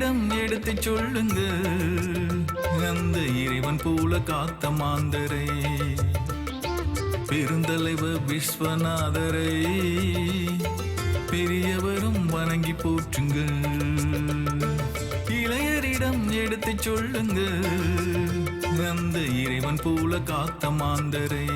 இளையரிடம் எடுத்து சொல்லுங்க அந்த இறைவன் போல காத்த மாந்தரை பெருந்தலைவர் விஸ்வநாதரை பெரியவரும் வணங்கி போற்றுங்கள். இளையரிடம் எடுத்து சொல்லுங்க அந்த இறைவன் போல காத்த மாந்தரை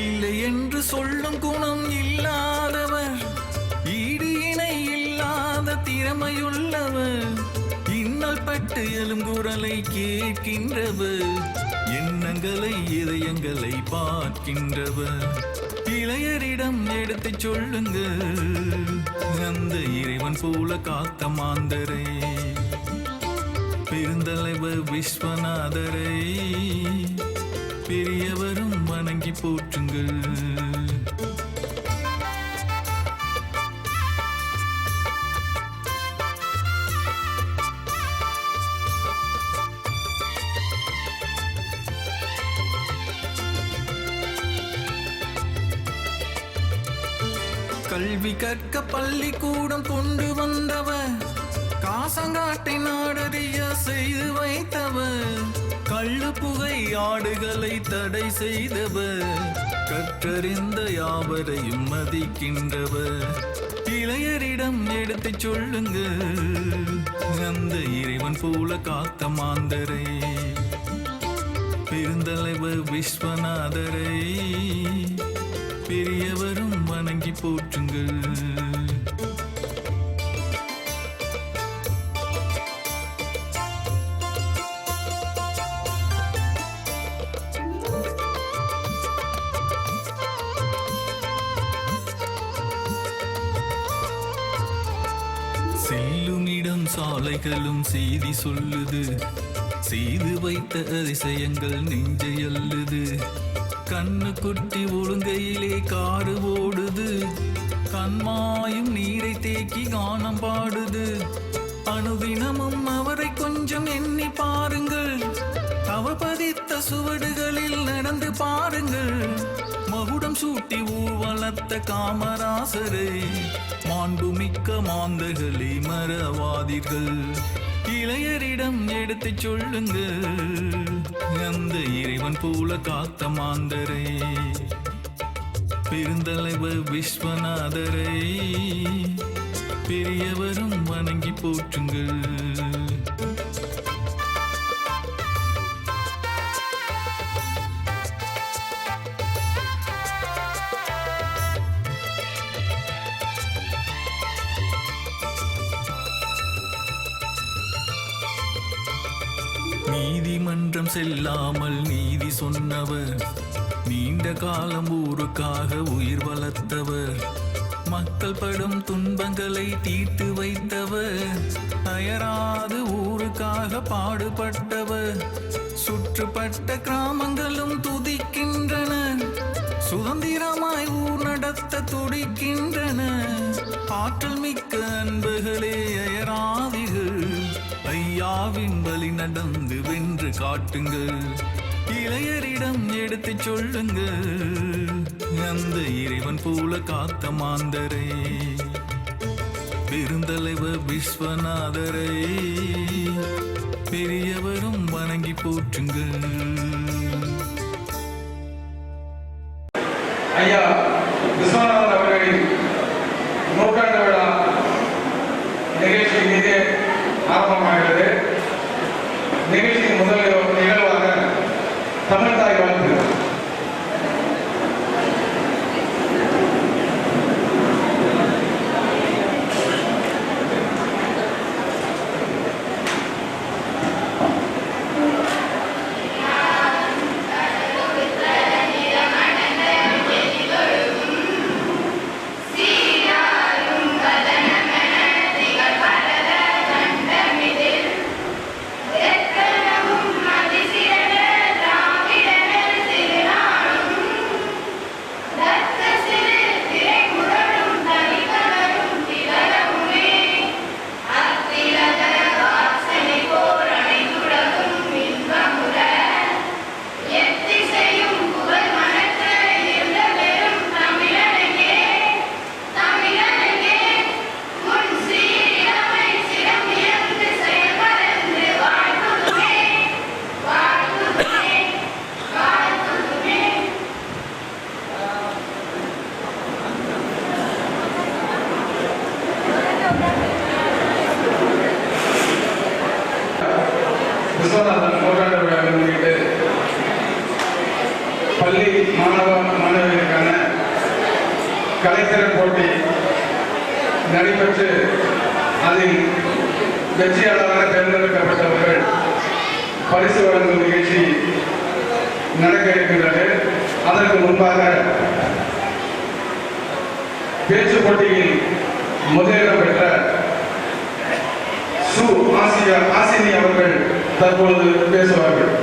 இல்லை என்று சொல்லும் குணம் இல்லாதவர் ஈடு இணை இல்லாத திறமையுள்ளவர் இன்னல் பட்டு எழும் குரலை கேட்கின்றவர் எண்ணங்களை இதயங்களை பார்க்கின்றவர். இளையரிடம் எடுத்து சொல்லுங்க அந்த இறைவன் போல காத்த மாந்தரை பெருந்தலைவர் விஸ்வநாதரை பெரியவரும் வணங்கி போற்றுங்கள். கல்வி கற்க பள்ளிக்கூடம் கொண்டு வந்தவர் காசங்காட்டை நாடறிய செய்து வைத்தவர் கள்ளு புகை ஆடுகளை தடை செய்தவர் கற்றறிந்த யாவரையும் மதிக்கின்றவர். இளையரிடம் எடுத்து சொல்லுங்க அந்த இறைவன் போல காத்த மாந்தரை பெருந்தலைவர் விஸ்வநாதரை பெரியவரும் வணங்கி போற்றுங்கள். செல்லுமிடம் சாலைகளும் செய்தி சொல்லுது செய்து வைத்த அதிசயங்கள் நெஞ்சை அள்ளுது கண்ணு குட்டி ஒழுங்கையிலே காடு ஓடுது கண்மாயும் நீரை தேக்கி கானம் பாடுது அனுதினமும் அவரை கொஞ்சம் எண்ணி பாருங்கள் அவர் பதித்த சுவடுகளில் நடந்து பாருங்கள் மகுடம் சூட்டி ஊர்வலத்த காமராசரை மாண்புமிக்க மாந்தர்களே மறவாதீர்கள். இளையரிடம் எடுத்து சொல்லுங்க அந்த இறைவன் போல காத்த மாந்தரை பெருந்தலைவர் விஸ்வநாதரை பெரியவரும் வணங்கி போற்றுங்கள். நீதிமன்றம் செல்லாமல் நீதி சொன்னவர் நீண்ட காலம் ஊருக்காக உயிர் வளர்த்தவர் மக்கள் படும் துன்பங்களை தீர்த்து வைத்தவர் அயராது ஊருக்காக பாடுபட்டவர் சுற்றுப்பட்ட கிராமங்களும் துதிக்கின்றன சுதந்திரமாய் ஊர் நடத்த துடிக்கின்றன ஆற்றல் மிக்க அன்புகளே அயராதிகள் ஐயாவின் வழி நடந்து வென்று காட்டுங்கள். இளையரிடம் எடுத்து சொல்லுங்க அந்த இறைவன் போல காத்த மாந்தரை பெருந்தலைவர் விஸ்வநாதரை பெரியவரும் வணங்கி போற்றுங்கள். ஐயா விஸ்வநாதன் அவர்களின் நூற்றாண்டு விழா நிகழ்ச்சி மீது ஆரம்பமாகிறது. நிகழ்ச்சியின் முதல் நிகழ்வாக தமிழ்தாய் வாழ்த்து. Let's go. பள்ளி மாணவ மாணவிகளுக்கான கலைத்திறன் போட்டி நடைபெற்று அதில் வெற்றியாளராக தேர்ந்தெடுக்கப்பட்டவர்கள் பரிசு வழங்கும் நிகழ்ச்சி நடக்க இருக்கின்றது. அதற்கு முன்பாக பேச்சு போட்டியில் முதலிடம் பெற்ற ஆசினி அவர்கள் தற்பொழுது பேசுவார்கள்.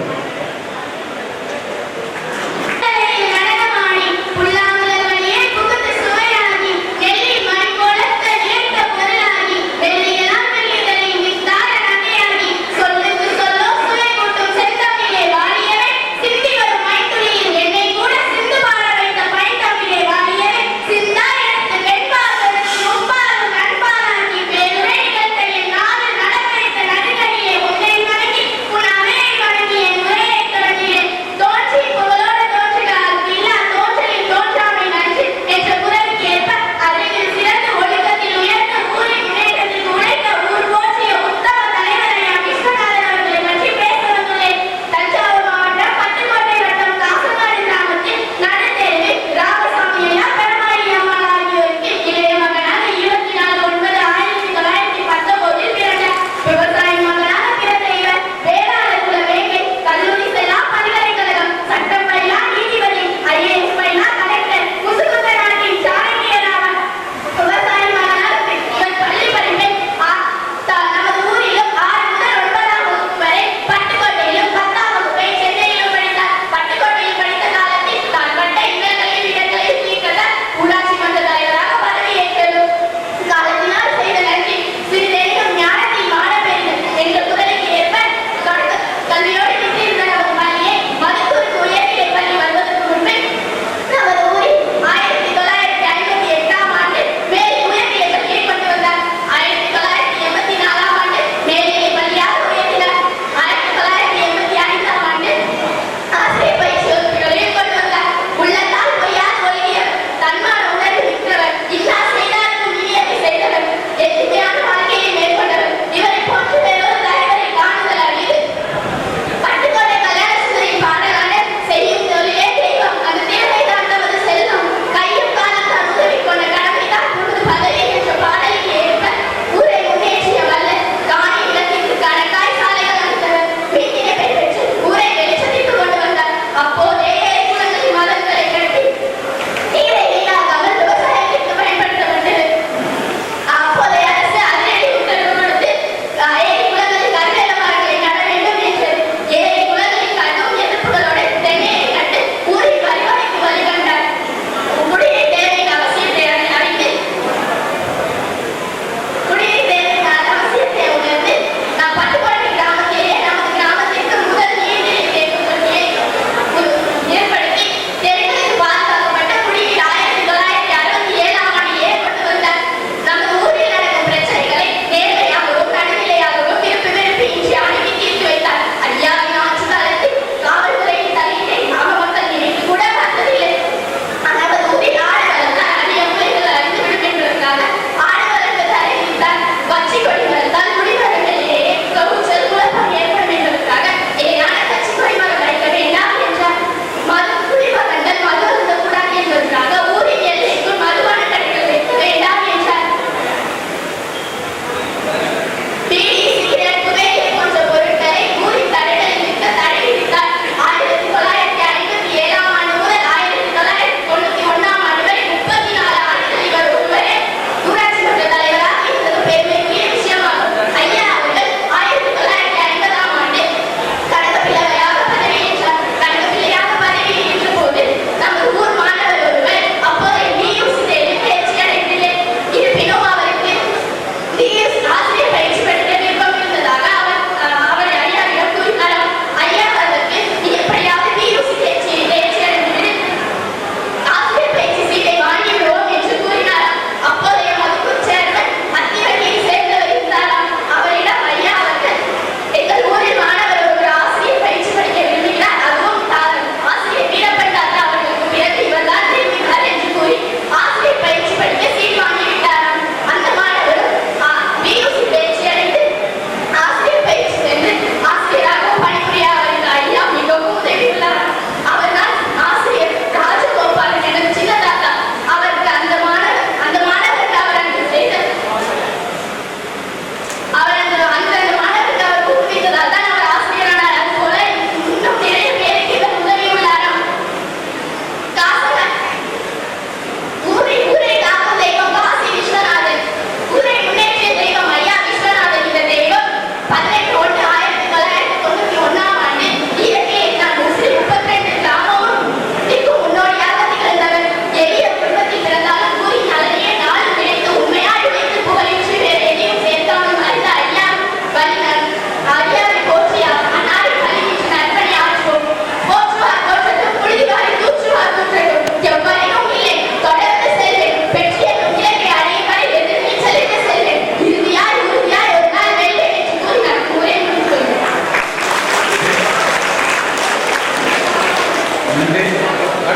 உன்னை வணங்கி உன் அவையை வணங்கி என்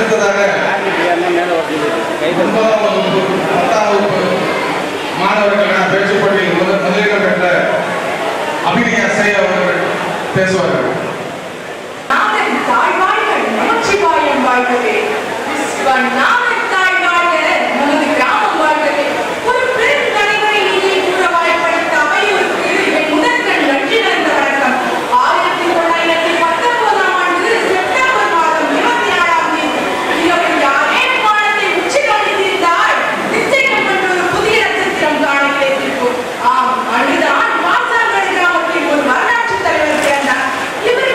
அடுத்ததாக 9ஆம் வகுப்பு 10ஆம் வகுப்பு மாணவர்களுக்கான பேச்சு போட்டியில் முதலிடம் பெற்ற அபிநயா சேய் அவர்கள் பேசுவார்கள். இவர்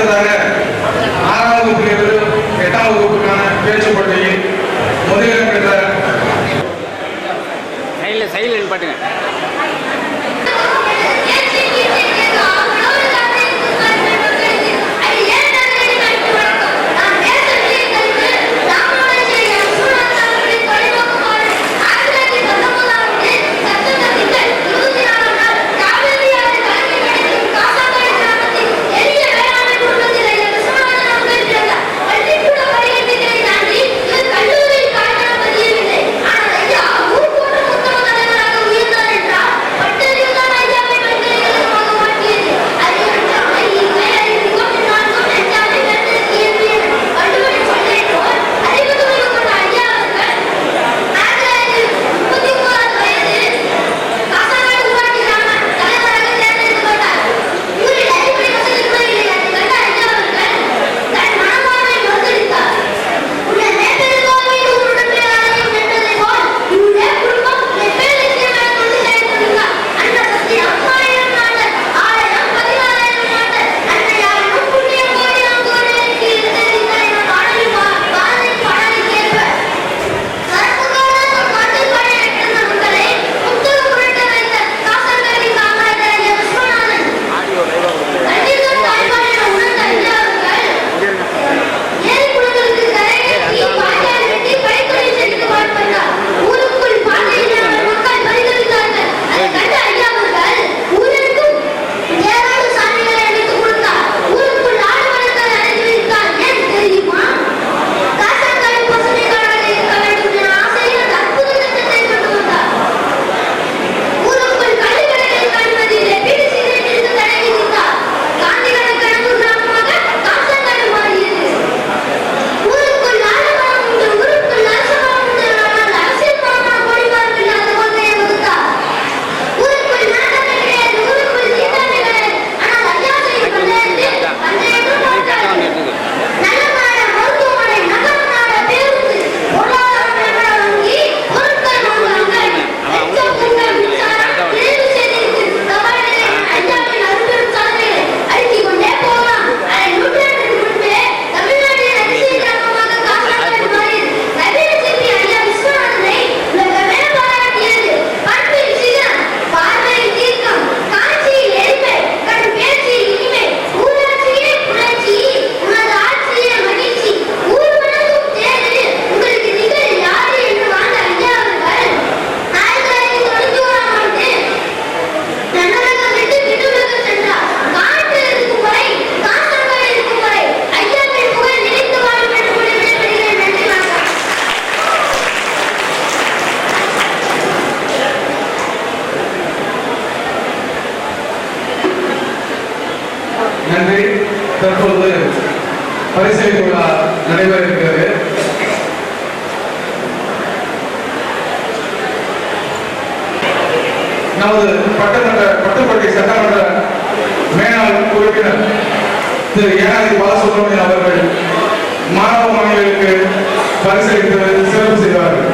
அடுத்ததாக 6ஆம் வகுப்பிலிருந்து 8ஆம் வகுப்புக்கான பேச்சு போட்டியில் முதலிடம் பெற்ற சைலண்ட் பாட்டுங்க. நன்றி. தற்பொழுது பரிசளிப்பு விழா நடைபெற இருக்கிறது. நமது பட்டுப்பட்டி சட்டமன்ற மேலாள் உறுப்பினர் திரு ஏனாதி பாலசுப்ரமணியன் அவர்கள் மாணவ மாணவிகளுக்கு பரிசளித்து சிறப்பு செய்வார்கள்.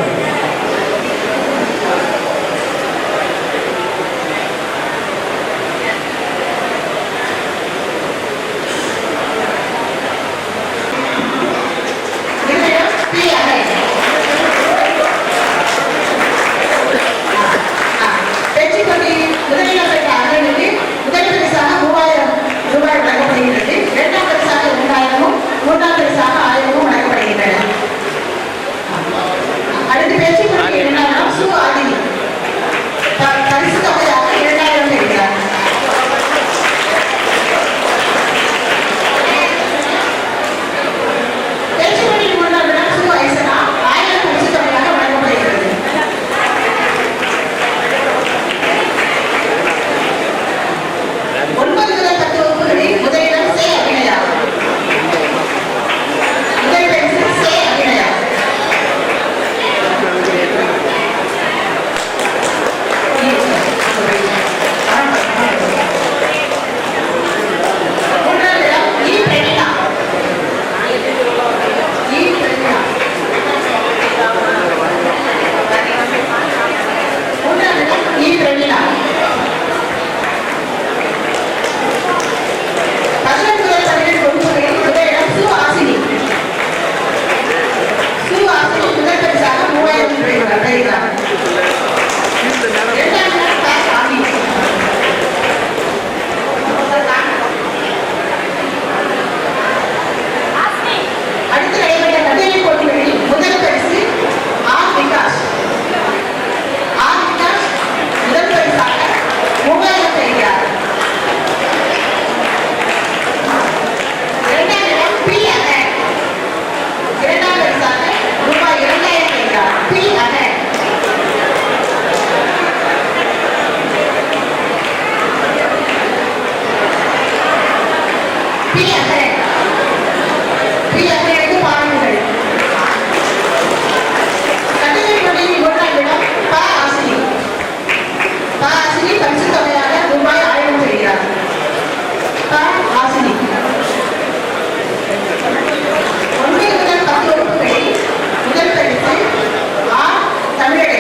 மூன்றாம் பரிசாக 1000 வழங்கப்படுகின்றன. பி அக்கரன் பாராட்டுகள். கட்டுரை போட்டியில் 3ஆம் இடம் ப ஆசினி. பரிசு தொகையாக ரூபாய் 1000 பெறுகிறார். ப ஆசினி 1 முதல் 10 வகுப்புகளில் முதல் பரிசு ஆ தமிழடை.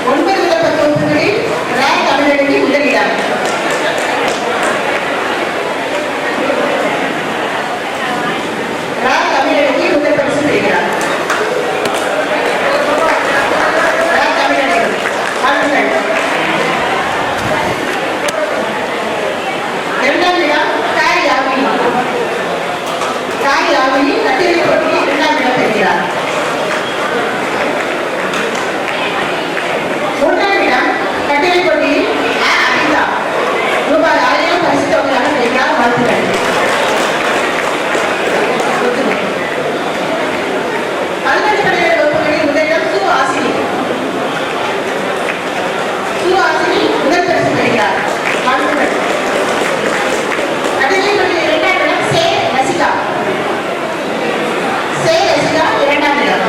9 முதல் 10 வகுப்புகளில் ரா தமிழடை முதலிடம். ரா தமிழடை முதல் பரிசு பெறுகிறார். ரா தமிழடை வாழ்த்துக்கள். 2ஆம் இடம் தாய் யாமினி. கட்டுரை போட்டியில் 2ஆம் இடம் பெறுகிறார். 3ஆம் இடம் கட்டுரை போட்டியில் ஆ அனிதா ரூபாய் 1000 பரிசு தொகையாக பெறுகிறார். வாழ்த்துக்கள். பல்கலைக்கழக வகுப்புகளில் முதலிடம் சு ஆசினி முதல் பரிசு பெறுகிறார். வாழ்த்துக்கள். கட்டுரை போட்டியில் 2ஆம் இடம் சே ரசிகா 2ஆம் இடம்.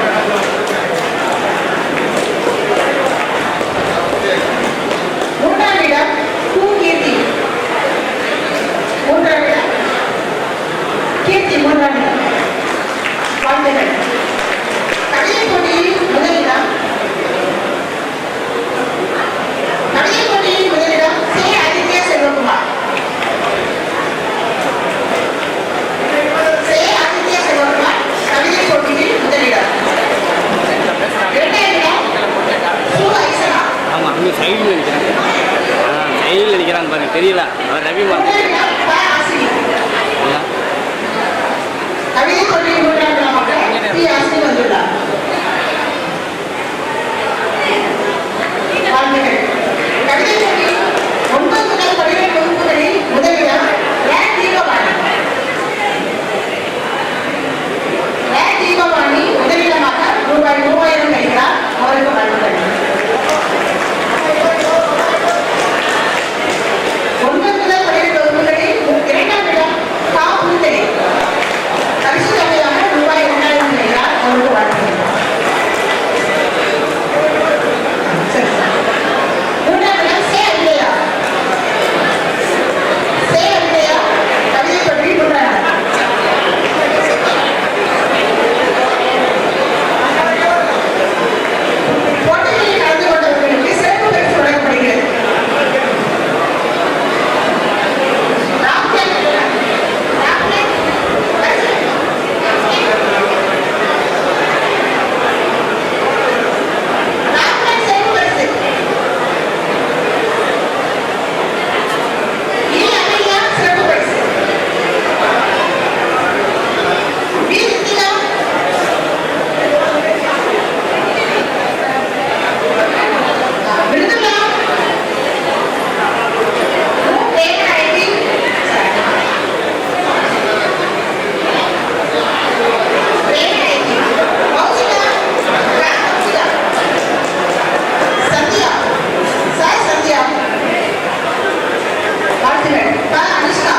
3ஆம் இடம் கு கீர்த்தி 3ஆம் இடம் 3ஆம் இடம். வாழ்த்துக்கள். கடையை போட்டியில் முதலிடம் சே ஆதித்யா செல்வகுமார். கவிதை போட்டியில் முதலிடம். 2ஆம் இடம் சு ஐசனா. ஆமாம் அங்கே சைடில் நிற்கிறாங்க பாருங்க தெரியல அவர் ரவி 3ஆம் இடம் ப ஆசினி. கவிதை போட்டியில் 3ஆம் இடமாக பி ஆசினி வந்துள்ளார். வாழ்த்துக்கள். கவிதை போட்டியில் 9 முதல் 12 வகுப்புகளில் முதலிடம் ரா தீபவாணி முதலிடமாக ரூபாய் 3000 பெறுகிறார். அவருக்கு வாழ்த்துக்கள். 9 முதல் 12 வகுப்புகளில் 2ஆம் இடம் கா பூந்தடி பரிசு தொகையாக ரூபாய் 2000 பெறுகிறார். அவருக்கு வாழ்த்துக்கள். 3ஆம் இடம் சே அபிநயா கவிதை போட்டியில் 3ஆம் இடம். போட்டியில் கலந்து கொண்டவர்களுக்கு சிறப்பு பரிசு வழங்கப்படுகிறது. ராம்கன் சிறப்பு பரிசு. இ அமியா சிறப்பு பரிசு. வி ரித்திகா விருதுலா தேவநாயகி கௌசிகா சந்தியா சந்தியா. வாழ்த்துக்கள். க அனுஷ்கா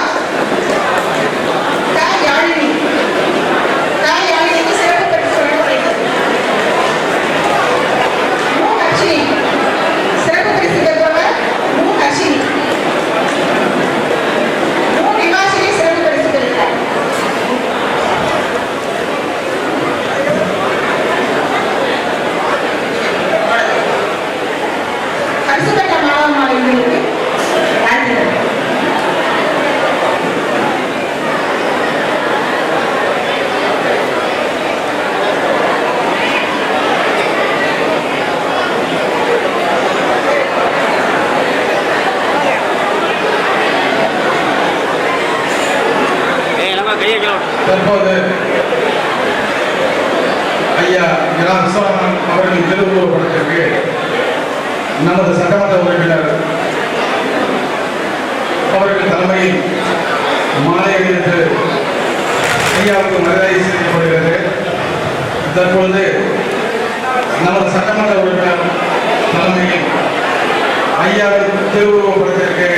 யாழினிக்கு சிறப்பு பரிசு வழங்கப்படுகிறது. மு ஹர்ஷினி சிறப்பு பரிசு பெறுபவர் மு ஹர்ஷினி. மு நிவாசினி சிறப்பு பரிசு பெறுகிறார். பரிசு பெற்ற மாணவ மாணவிகளுக்கு வாழ்த்துக்கள். நம்ம கையை கிளம்பும் தற்போது ஐயா இரா விஸ்வநாதன் அவர்களின் திருவுருவப்படத்திற்கு நமது சட்டமன்ற உறுப்பினர் அவர்கள் தலைமையில் மாலை அணிவித்து ஐயாவுக்கு மரியாதை செலுத்தப்படுகிறது. தற்பொழுது நமது சட்டமன்ற உறுப்பினர் தலைமையில் ஐயாவின் திருவுருவப்படத்திற்கு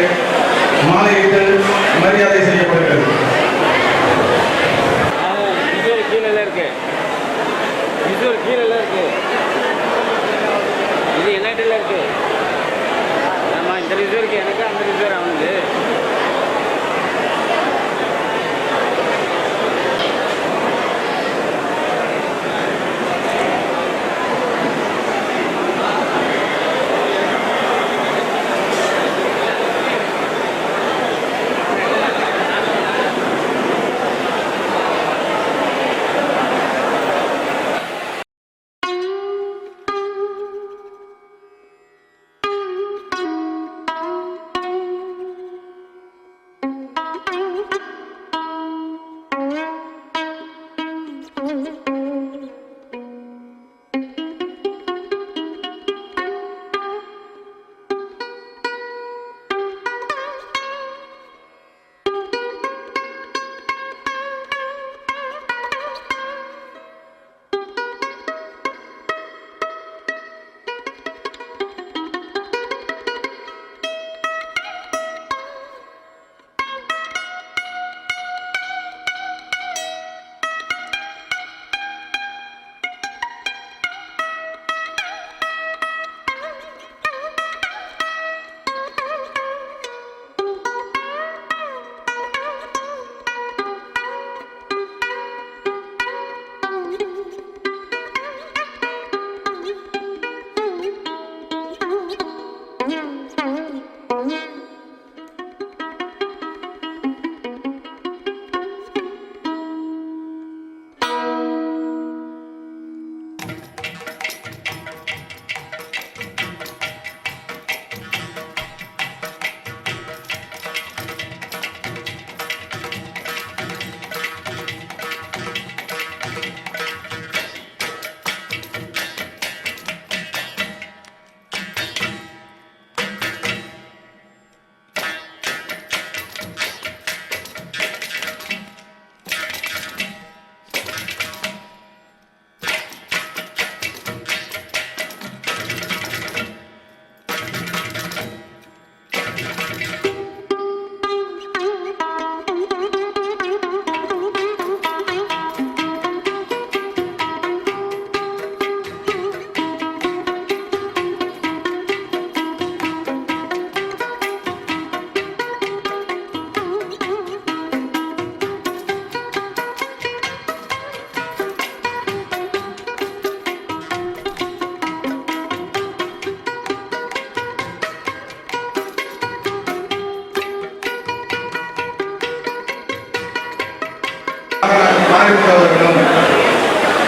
மாரிமுத்து அவர்களும்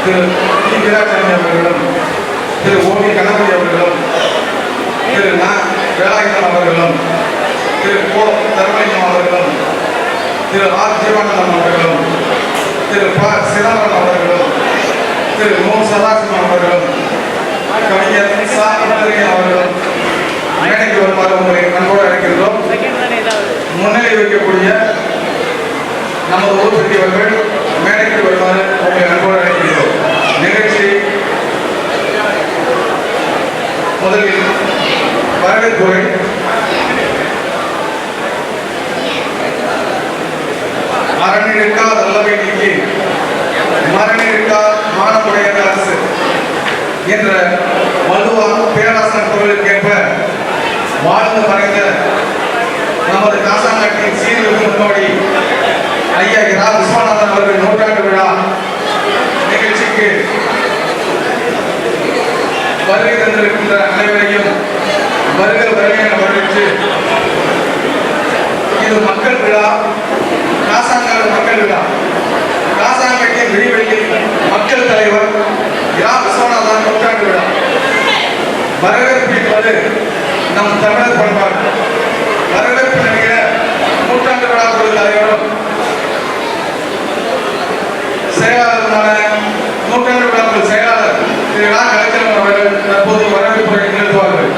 திரு டி. வீராசாமி அவர்களும் திரு ஓ.வி. கணபதி அவர்களும் திரு ந. வேலாயுதம் அவர்களும் திரு கோ. தர்மலிங்கம் அவர்களும் திரு ஆர். ஜீவானந்தம் அவர்களும் திரு ப. சிதம்பரம் அவர்களும் திரு மு. சதாசிவம் அவர்களும் கவிஞர் சா. முத்துரையன் அவர்களும் மேடைக்கு வருமாறு உங்களை அன்போடு அழைக்கின்றோம். முன்னிலை வைக்கக்கூடிய நமது ஊர் பெரியவர்கள் மேடைக்கு வருமாறு உங்களை அன்போடு அழைக்கின்றோம். நிகழ்ச்சி முதலில் வரவேற்புரை அறநிற்கா நல்லவை நீக்கி மரணிற்கா மானமுடைய அரசு என்ற வள்ளுவர் பேராசன் குரலுக்கேற்ப வாழ்ந்து மறைந்த நமது காசாங்காட்டின் சீர்திருத்த முன்னோடி ஐயா இரா. விஸ்வநாதன் அவர்கள் நூற்றாண்டு விழா நிகழ்ச்சிக்கு வருகை தந்திருக்கின்ற அனைவரையும் வருக என வரவேற்று, இது மக்கள் விழா, காசாங்காடு மக்கள் விழா. காசாங்கட்டின் விழிவெளியில் மக்கள் தலைவர் இரா. விஸ்வநாதன் நூற்றாண்டு விழா. வரவேற்பு என்பது நம் தமிழர் பண்பாடு. வரவேற்பு நிகழ நூற்றாண்டு விழா குழு தலைவரும் செயலாளருமான நூற்றாண்டு விழா குழு செயலாளர் திரு இரா. கலைச்செல்வன் அவர்கள் தற்போது வரவேற்புரை நிகழ்த்துவார்கள்.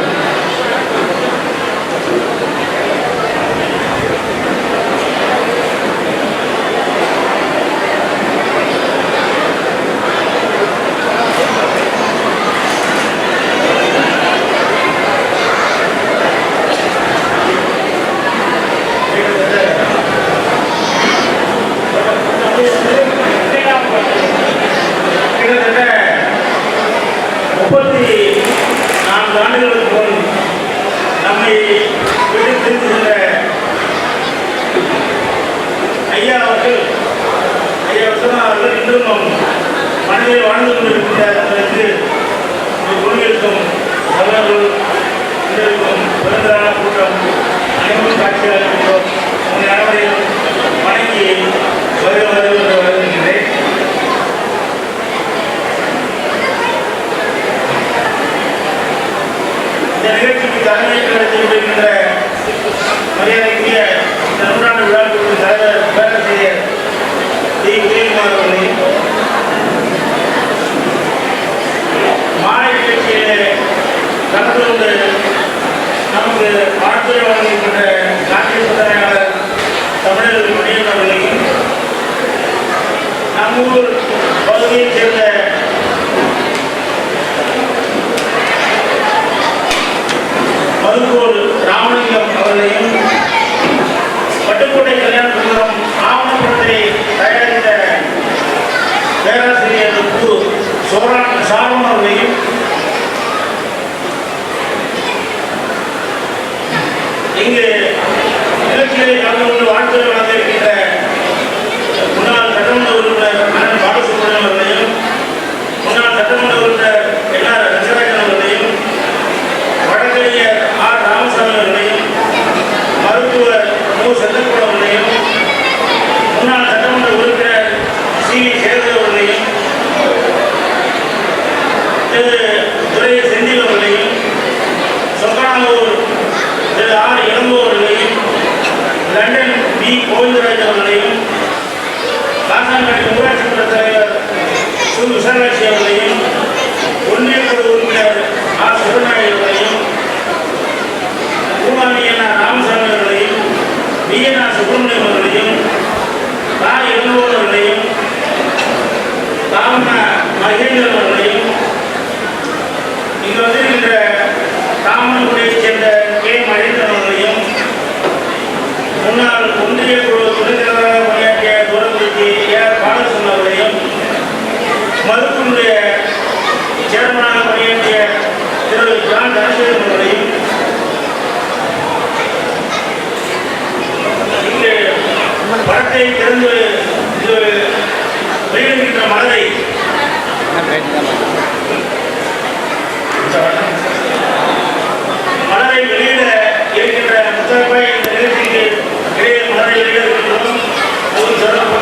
படத்தை திறந்து வெளியிடுகின்ற மனதை மலரை வெளியிட இருக்கின்ற முத்தரப்பை இந்த நிகழ்ச்சிக்கு இடையே மலரை வெளியிட இருக்கின்றோம். ஒரு சிறப்பு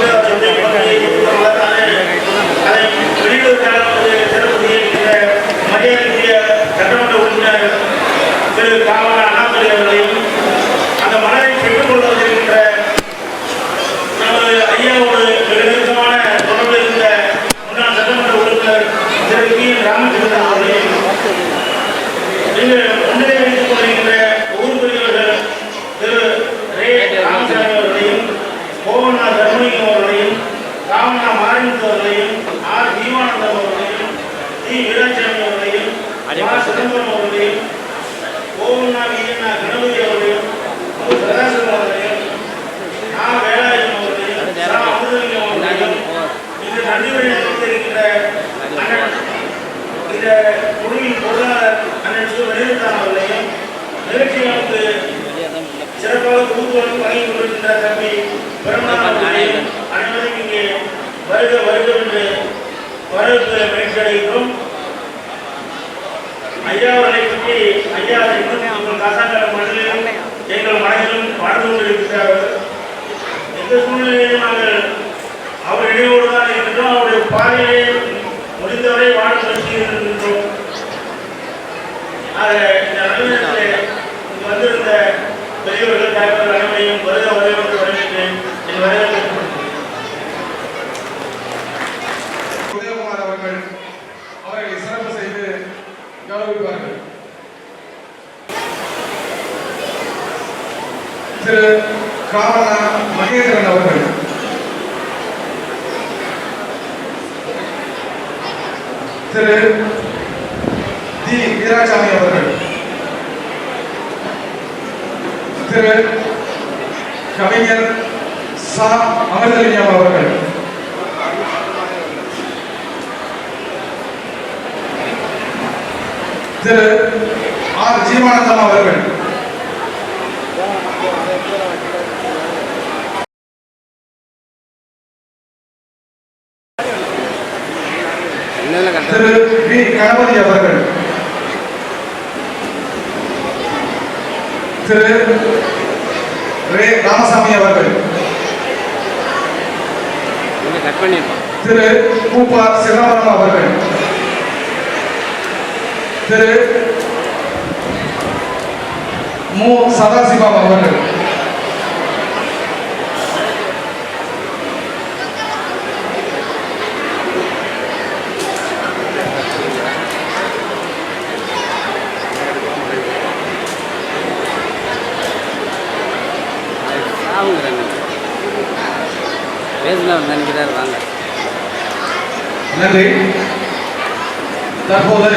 ராமசாமி அவர்களையும், கோவண்ணா தர்மலிங்கம் அவர்களையும், ராமண்ணா மாரிமுத்து அவர்களையும், ஆர் ஜீவானந்தம் அவர்களையும், டி வீராசாமி அவர்களையும், ஆர் சிதம்பரம் அவர்களையும், கோவண்ணா வீரண்ணா கணபதி அவர்களையும், சதாசிவம் அவர்களையும், ஆ வேலாயுதம் அவர்களையும், சா அமுதலிங்கம் அவர்களையும், இங்கு நன்றியுரை தெரிவிக்கின்ற அண்ணன் இந்த குழுவின் பொருளாளர் அண்ணன் சு வெளியிட்டான் அவர்களையும், நிகழ்ச்சிகளுக்கு சிறப்பாக தொகுப்புகளுக்கு வழங்கி கொண்டிருக்கின்ற தம்பி பெருமாள் அவர்களையும் அனைவரும் இங்கே வருக வருக என்று வரவேற்பு மகிழ்ச்சி அடைகின்றோம். ஐயா அவர்களை பற்றி ஐயா உங்கள் காசாங்கர மண்டலிலும் எங்கள் மனதிலும் வாழ்ந்து கொண்டிருக்கிறார்கள். எந்த சூழ்நிலையிலும் நாங்கள் அவர் நினைவோடு தான் இருக்கின்றோம். அவருடைய பாதையை முடிந்தவரை வாழ முயற்சி இருக்கின்றோம். ஆக இந்த நடுநிலையில் இங்கு வந்திருந்த பெரியவர்கள் தலைவர்கள் அனைவரையும் வருக வருக என்று வரவேற்கிறேன். என் வரவேற்பு உதயகுமார் அவர்கள் அவர்களை சிறப்பு செய்து கௌரவிப்பார்கள். திரு காவலா மகேந்திரன் அவர்கள், திரு டி வீராசாமி அவர்கள், திரு கவிஞர் சா அமிர்தலிங்கம் அவர்கள், திரு ஆர் ஜீவானந்தம் அவர்கள், திரு வி கணபதி அவர்கள், திரு ரே ராமசாமி அவர்கள், திரு கூப்பா சிதம்பரம் அவர்கள், திரு மு சதாசிவம் அவர்கள், நினைக்கிறார். வாங்க. நன்றி. தற்போது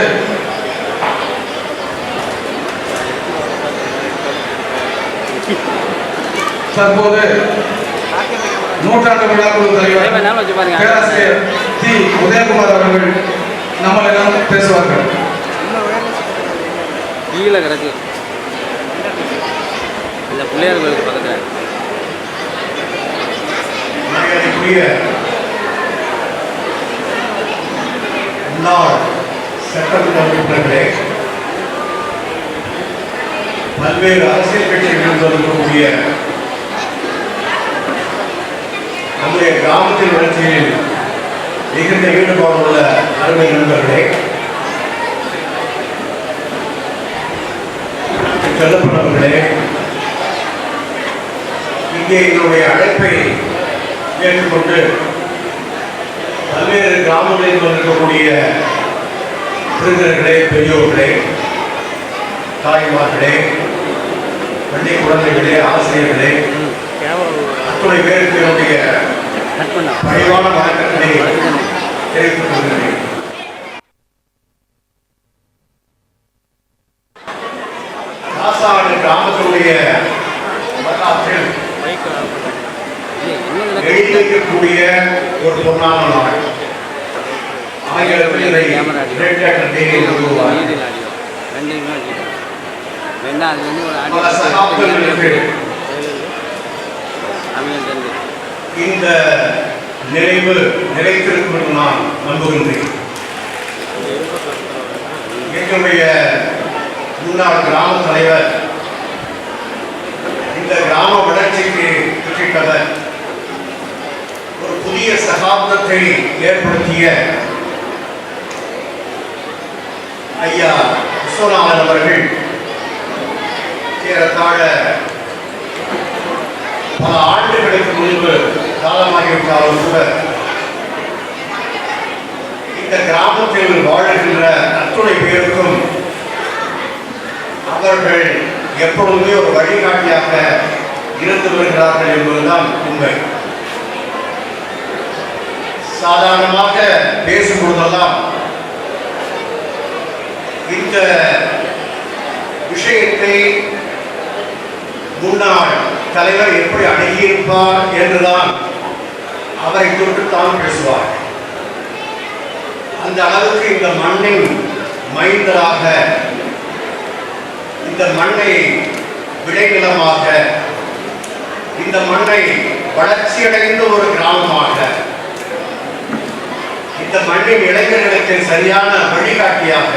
நூற்றாண்டு விழா குழு தலைவர் பேராசிரியர் டி உதயகுமார் அவர்கள் நம்மளிடம் பேசுவார்கள். கீழே கிடக்கு இந்த பிள்ளையார் கோயிலுக்கு பக்கத்தில். முன்னாள் சட்டமன்ற உறுப்பினர்களே, பல்வேறு அரசியல் கட்சிகளில் இருக்கக்கூடிய நம்முடைய கிராமத்தின் வளர்ச்சியில் மிகுந்த ஈடுபாடு உள்ள அருமை நண்பர்களே, செல்லப்பட்டவர்களே, இங்கே என்னுடைய அழைப்பை ஏற்றுக்கொண்டு பல்வேறு கிராமங்களில் இருக்கக்கூடிய திருநர்களே, பெரியோர்களே, தாய்மார்களே, பள்ளி குழந்தைகளே, ஆசிரியர்களே, அத்துணை பேருக்கு என்னுடைய பணிவான வணக்கத்தை தெரிவித்துக் கொள்கிறேன். காசாடு கிராமத்தினுடைய வரலாற்றில் எழுதி வைக்கக்கூடிய ஒரு பொன்னான நாள். ஆங்கிலத்தில் இதை பல சகாப்தங்களுக்கு இந்த நினைவு நிலைத்திருக்கும் என்று நான் நம்புகின்றேன். எங்களுடைய முன்னாள் கிராம தலைவர், இந்த கிராம வளர்ச்சிக்கு திட்டவர், ஒரு புதிய சகாப்தத்தை ஏற்படுத்திய ஐயா விஸ்வநாதன் அவர்கள் ஏறத்தாழ பல ஆண்டுகளுக்கு முன்பு காலமாகிவிட்டாலும் கூட இந்த கிராமத்தில் வாழ்கின்ற அத்துணை பேருக்கும் அவர்கள் எப்பொழுதுமே ஒரு வழிகாட்டியாக இருந்து வருகிறார்கள் என்பதுதான் உண்மை. சாதாரணமாக பேசும் பொழுதெல்லாம் இந்த விஷயத்தை முன்னாள் தலைவர் எப்படி அணுகியிருப்பார் என்றுதான் அவரை தொட்டுத்தான் பேசுவார். அந்த அளவுக்கு இந்த மண்ணின் மைந்தராக, இந்த மண்ணை விளைநிலமாக, இந்த மண்ணை வளர்ச்சியடைந்த ஒரு கிராமமாக, இந்த மண்ணின் இளைஞர்களுக்கு சரியான வழிகாட்டியாக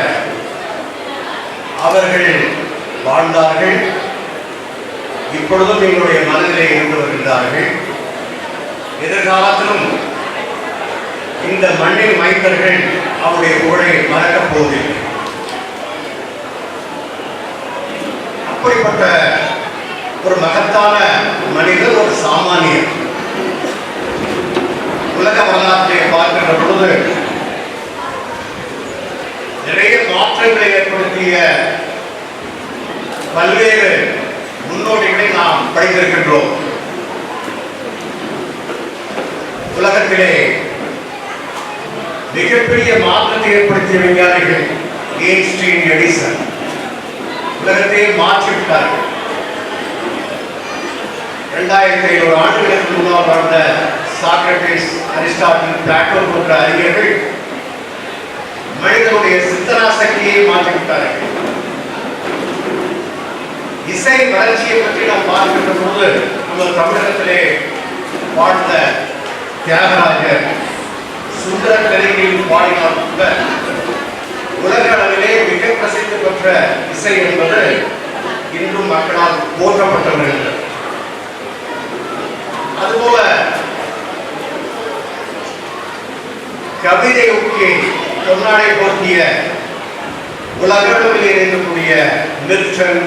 அவர்கள் வாழ்ந்தார்கள். இப்பொழுதும் எங்களுடைய மனதிலே இருந்து வருகிறார்கள். எதிர்காலத்திலும் இந்த மண்ணின் மைந்தர்கள் அவருடைய புகழை மறக்கப் போவதில்லை. அப்படிப்பட்ட ஒரு மகத்தான மனிதர், ஒரு சாமானியர். உலக வரலாற்றை பார்க்கின்ற பொழுது நிறைய மாற்றங்களை ஏற்படுத்திய பல்வேறு முன்னோடிகளை நாம் படித்திருக்கின்றோம். உலகத்திலே மிகப்பெரிய மாற்றத்தை ஏற்படுத்திய விஞ்ஞானிகள் ஐன்ஸ்டீன், எடிசன் உலகத்தையே மாற்றிவிட்டார்கள். 2500 ஆண்டுகளுக்கு முன்னால் வாழ்ந்த சாக்ரட்டிஸ், அரிஸ்டாட்டில், பிளாட்டோ போன்ற அறிஞர்கள் மனிதனுடைய சிந்தனா சக்தியை மாற்றிவிட்டார்கள். இசை வளர்ச்சியை பற்றி நாம் பார்க்கின்ற போது நம்ம தமிழகத்திலே வாழ்ந்த தியாகராஜர், சுந்தர கலைகளில் பாடினார் கூட உலக அளவிலே மிக பிரசித்தி பெற்ற இசை என்பது இன்றும் மக்களால் போற்றப்பட்டு வருகிறது. அதுபோல கவிதை ஊக்கி தொன்னாடை போற்றிய உலகளவில் இருக்கக்கூடிய மில்டன்,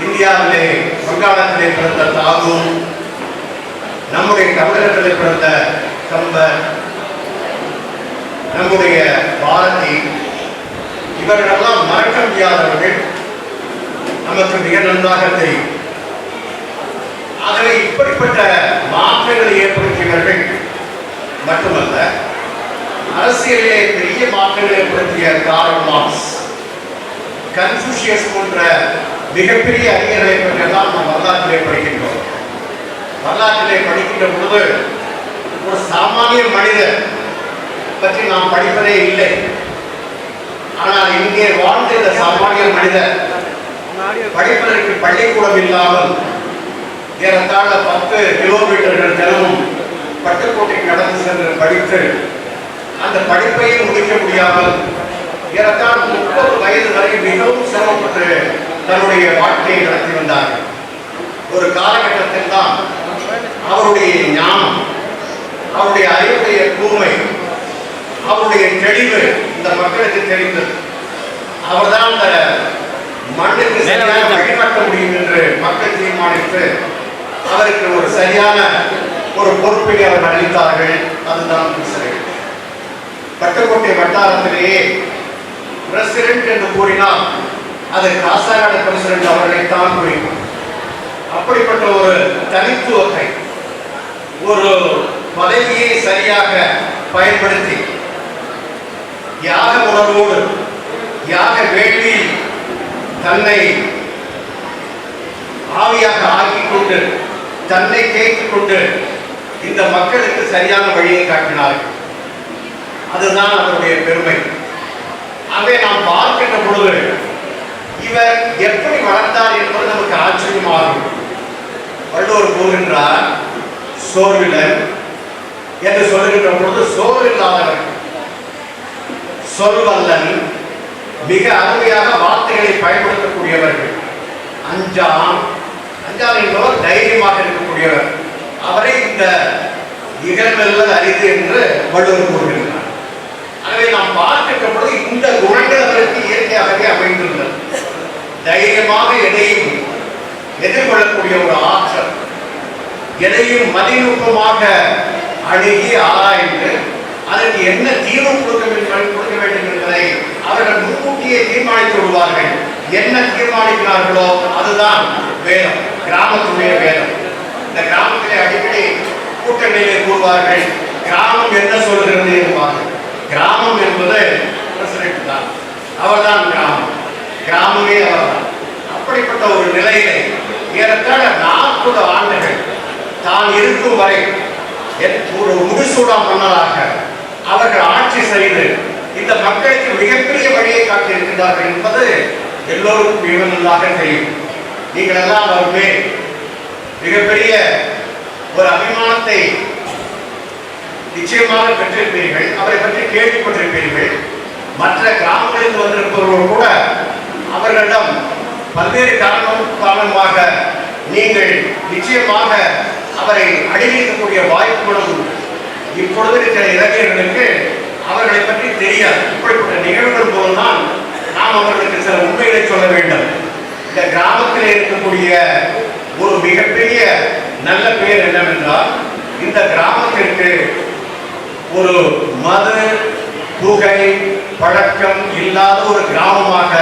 இந்தியாவிலே வங்காளத்திலே பிறந்த தாகூர், நம்முடைய தமிழகத்திலே பிறந்த கம்பர், நம்முடைய பாரதி, இவர்களெல்லாம் மறக்க முடியாதவர்கள், நமக்கு மிக நன்றாக தெரியும். ஆகவே இப்படிப்பட்ட மாற்றங்களை ஏற்படுத்தியவர்கள் மட்டுமல்ல, அரசியலிலே பெரிய மாற்றங்களை ஏற்படுத்திய கார்ல் மார்க்ஸ், கன்ஃபூஷியஸ் போன்ற மிகப்பெரிய அறிஞர்களை பற்றியெல்லாம் நாம் வரலாற்றிலே படிக்கின்றோம். வரலாற்றிலே படிக்கின்ற பொழுது ஒரு சாமானிய மனிதர் பற்றி நாம் படிப்பதே இல்லை. ஆனால் இங்கே வாழ்ந்த இந்த சாமானிய மனிதர் படிப்பதற்கு பள்ளிக்கூடம் இல்லாமல் ஏறத்தாழ 10 கிலோமீட்டர்கள் தினமும் பட்டுக்கோட்டைக்கு நடந்து சென்று படித்து அந்த படிப்பையும் முடிக்க முடியாமல் ஏறத்தாழ 30 வயது வரை மிகவும் சிரமப்பட்டு தன்னுடைய வாழ்க்கையை நடத்தி வந்தார்கள். ஒரு காலகட்டத்தில் தான் அவருடைய ஞானம், அவருடைய அறிவுடைய கூர்மை, அவருடைய தெளிவு இந்த மக்களுக்கு தெரிந்தது. அவர்தான் அந்த மண்ணுக்கு சரியாக வழிகாட்ட முடியும் என்று மக்கள் தீர்மானித்து அவருக்கு ஒரு சரியான ஒரு பொறுப்பை அவர் அளித்தார்கள். அதுதான் பட்டுக்கோட்டை வட்டாரத்திலேயே பிரசிடென்ட் என்று கூறினால் அது காசாகாடு பிரசிடென்ட் அவர்களைத்தான் குறிக்கும். அப்படிப்பட்ட ஒரு தனித்துவத்தை, ஒரு பதவியை சரியாக பயன்படுத்தி யாக உணர்வோடு, யாக வேள்வி தன்னை ஆவியாக ஆக்கிக் கொண்டு, தன்னை தேய்த்துக் கொண்டு இந்த மக்களுக்கு சரியான வழியை காட்டினார்கள். அதுதான் அவருடைய பெருமை. அதை நாம் பார்க்கின்ற பொழுது இவர் எப்படி வளர்ந்தார் என்பது நமக்கு ஆச்சரியமாகும். வள்ளுவர் கூறுகின்றார், சோர்விலன் என்று சொல்லுகின்ற பொழுது சோர்வில்லாதவர், சொல்வல்லன், மிக அருமையாக வார்த்தைகளை பயன்படுத்தக்கூடியவர்கள், அஞ்சான் என்பவர் தைரியமாக இருக்கக்கூடியவர். அவரை இந்த இகழ்வெல்ல அரிது என்று வள்ளுவர் கூறுகின்றார். எனவே நாம் பார்க்கின்ற பொழுது இந்த குணங்கள் அவருக்கு இயற்கையாகவே அமைந்துள்ளது. தைரியமாக எதையும் எதிர்கொள்ளக்கூடிய ஒரு ஆற்றல், எதையும் மதிநுட்பமாக அணுகி ஆராய்ந்து அதற்கு என்ன தீர்வு கொடுக்க வேண்டும் என்பதை அவர்கள் முன்கூட்டியே தீர்மானித்து விடுவார்கள். என்ன தீர்மானிக்கிறார்களோ அதுதான் வேதம், கிராமத்துடைய வேதம். கிராமத்திலே அடிக்கடி கூட்டங்களிலே கூறுவார்கள், கிராமம் என்ன சொல்கிறது என்பார்கள். கிராமம் என்பது பிரசிடென்ட் தான், அவர்தான் கிராமம், கிராமமே அவர்தான். அப்படிப்பட்ட ஒரு நிலையிலே ஏறத்தாழ 40 ஆண்டுகள் தான் இருக்கும் வரை ஒரு முடிசூடா மன்னராக அவர்கள் ஆட்சி செய்து இந்த மக்களுக்கு மிகப்பெரிய வழியை காட்டியிருக்கிறார்கள் என்பது எல்லோருக்கும் மிக நன்றாக தெரியும். நீங்கள் எல்லாம் அவருமே மிகப்பெரிய ஒரு அபிமானத்தை நிச்சயமாக பெற்றிருப்பீர்கள். அவரை பற்றி கேள்விப்பட்டிருப்பீர்கள். மற்ற கிராமங்களில் வந்திருப்பவர்கள் கூட அவர்களிடம் பல்வேறு காரணமாக நீங்கள் நிச்சயமாக அவரை அடிக்கக்கூடிய வாய்ப்புகளும் இப்பொழுது இருக்கிற இளைஞர்களுக்கு அவர்களை பற்றி தெரியாது. இப்படிப்பட்ட நிகழ்வுகள் போதுதான் நாம் அவர்களுக்கு சில உண்மைகளை சொல்ல வேண்டும். இந்த கிராமத்தில் இருக்கக்கூடிய ஒரு மிகப்பெரிய நல்ல பெயர் என்னவென்றால், இந்த கிராமத்திற்கு ஒரு மது புகை பழக்கம் இல்லாத ஒரு கிராமமாக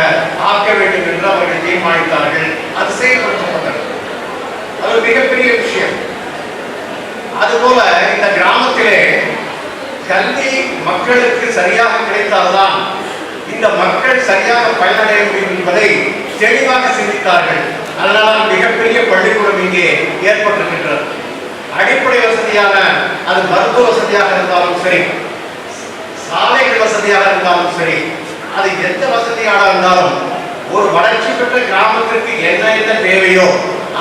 ஆக்க வேண்டும் என்று அவர்கள் தீர்மானித்தார்கள். அது செயல்படுத்தப்பட்டது. அது மிகப்பெரிய விஷயம். அதுபோல இந்த கிராமத்திலே கல்வி மக்களுக்கு சரியாக கிடைத்தால்தான் இந்த மக்கள் சரியாக பயனடைய முடியும் என்பதை தெளிவாக சிந்தித்தார்கள். அதனால் மிகப்பெரிய பள்ளிக்கூடம் இங்கே ஏற்பட்டிருக்கின்றது. அடிப்படை வசதியான அது மருத்துவ வசதியாக இருந்தாலும் சரி, சாலைகள் வசதியாக இருந்தாலும் சரி, அது எந்த வசதியாக இருந்தாலும் ஒரு வளர்ச்சி பெற்ற கிராமத்திற்கு என்ன தேவையோ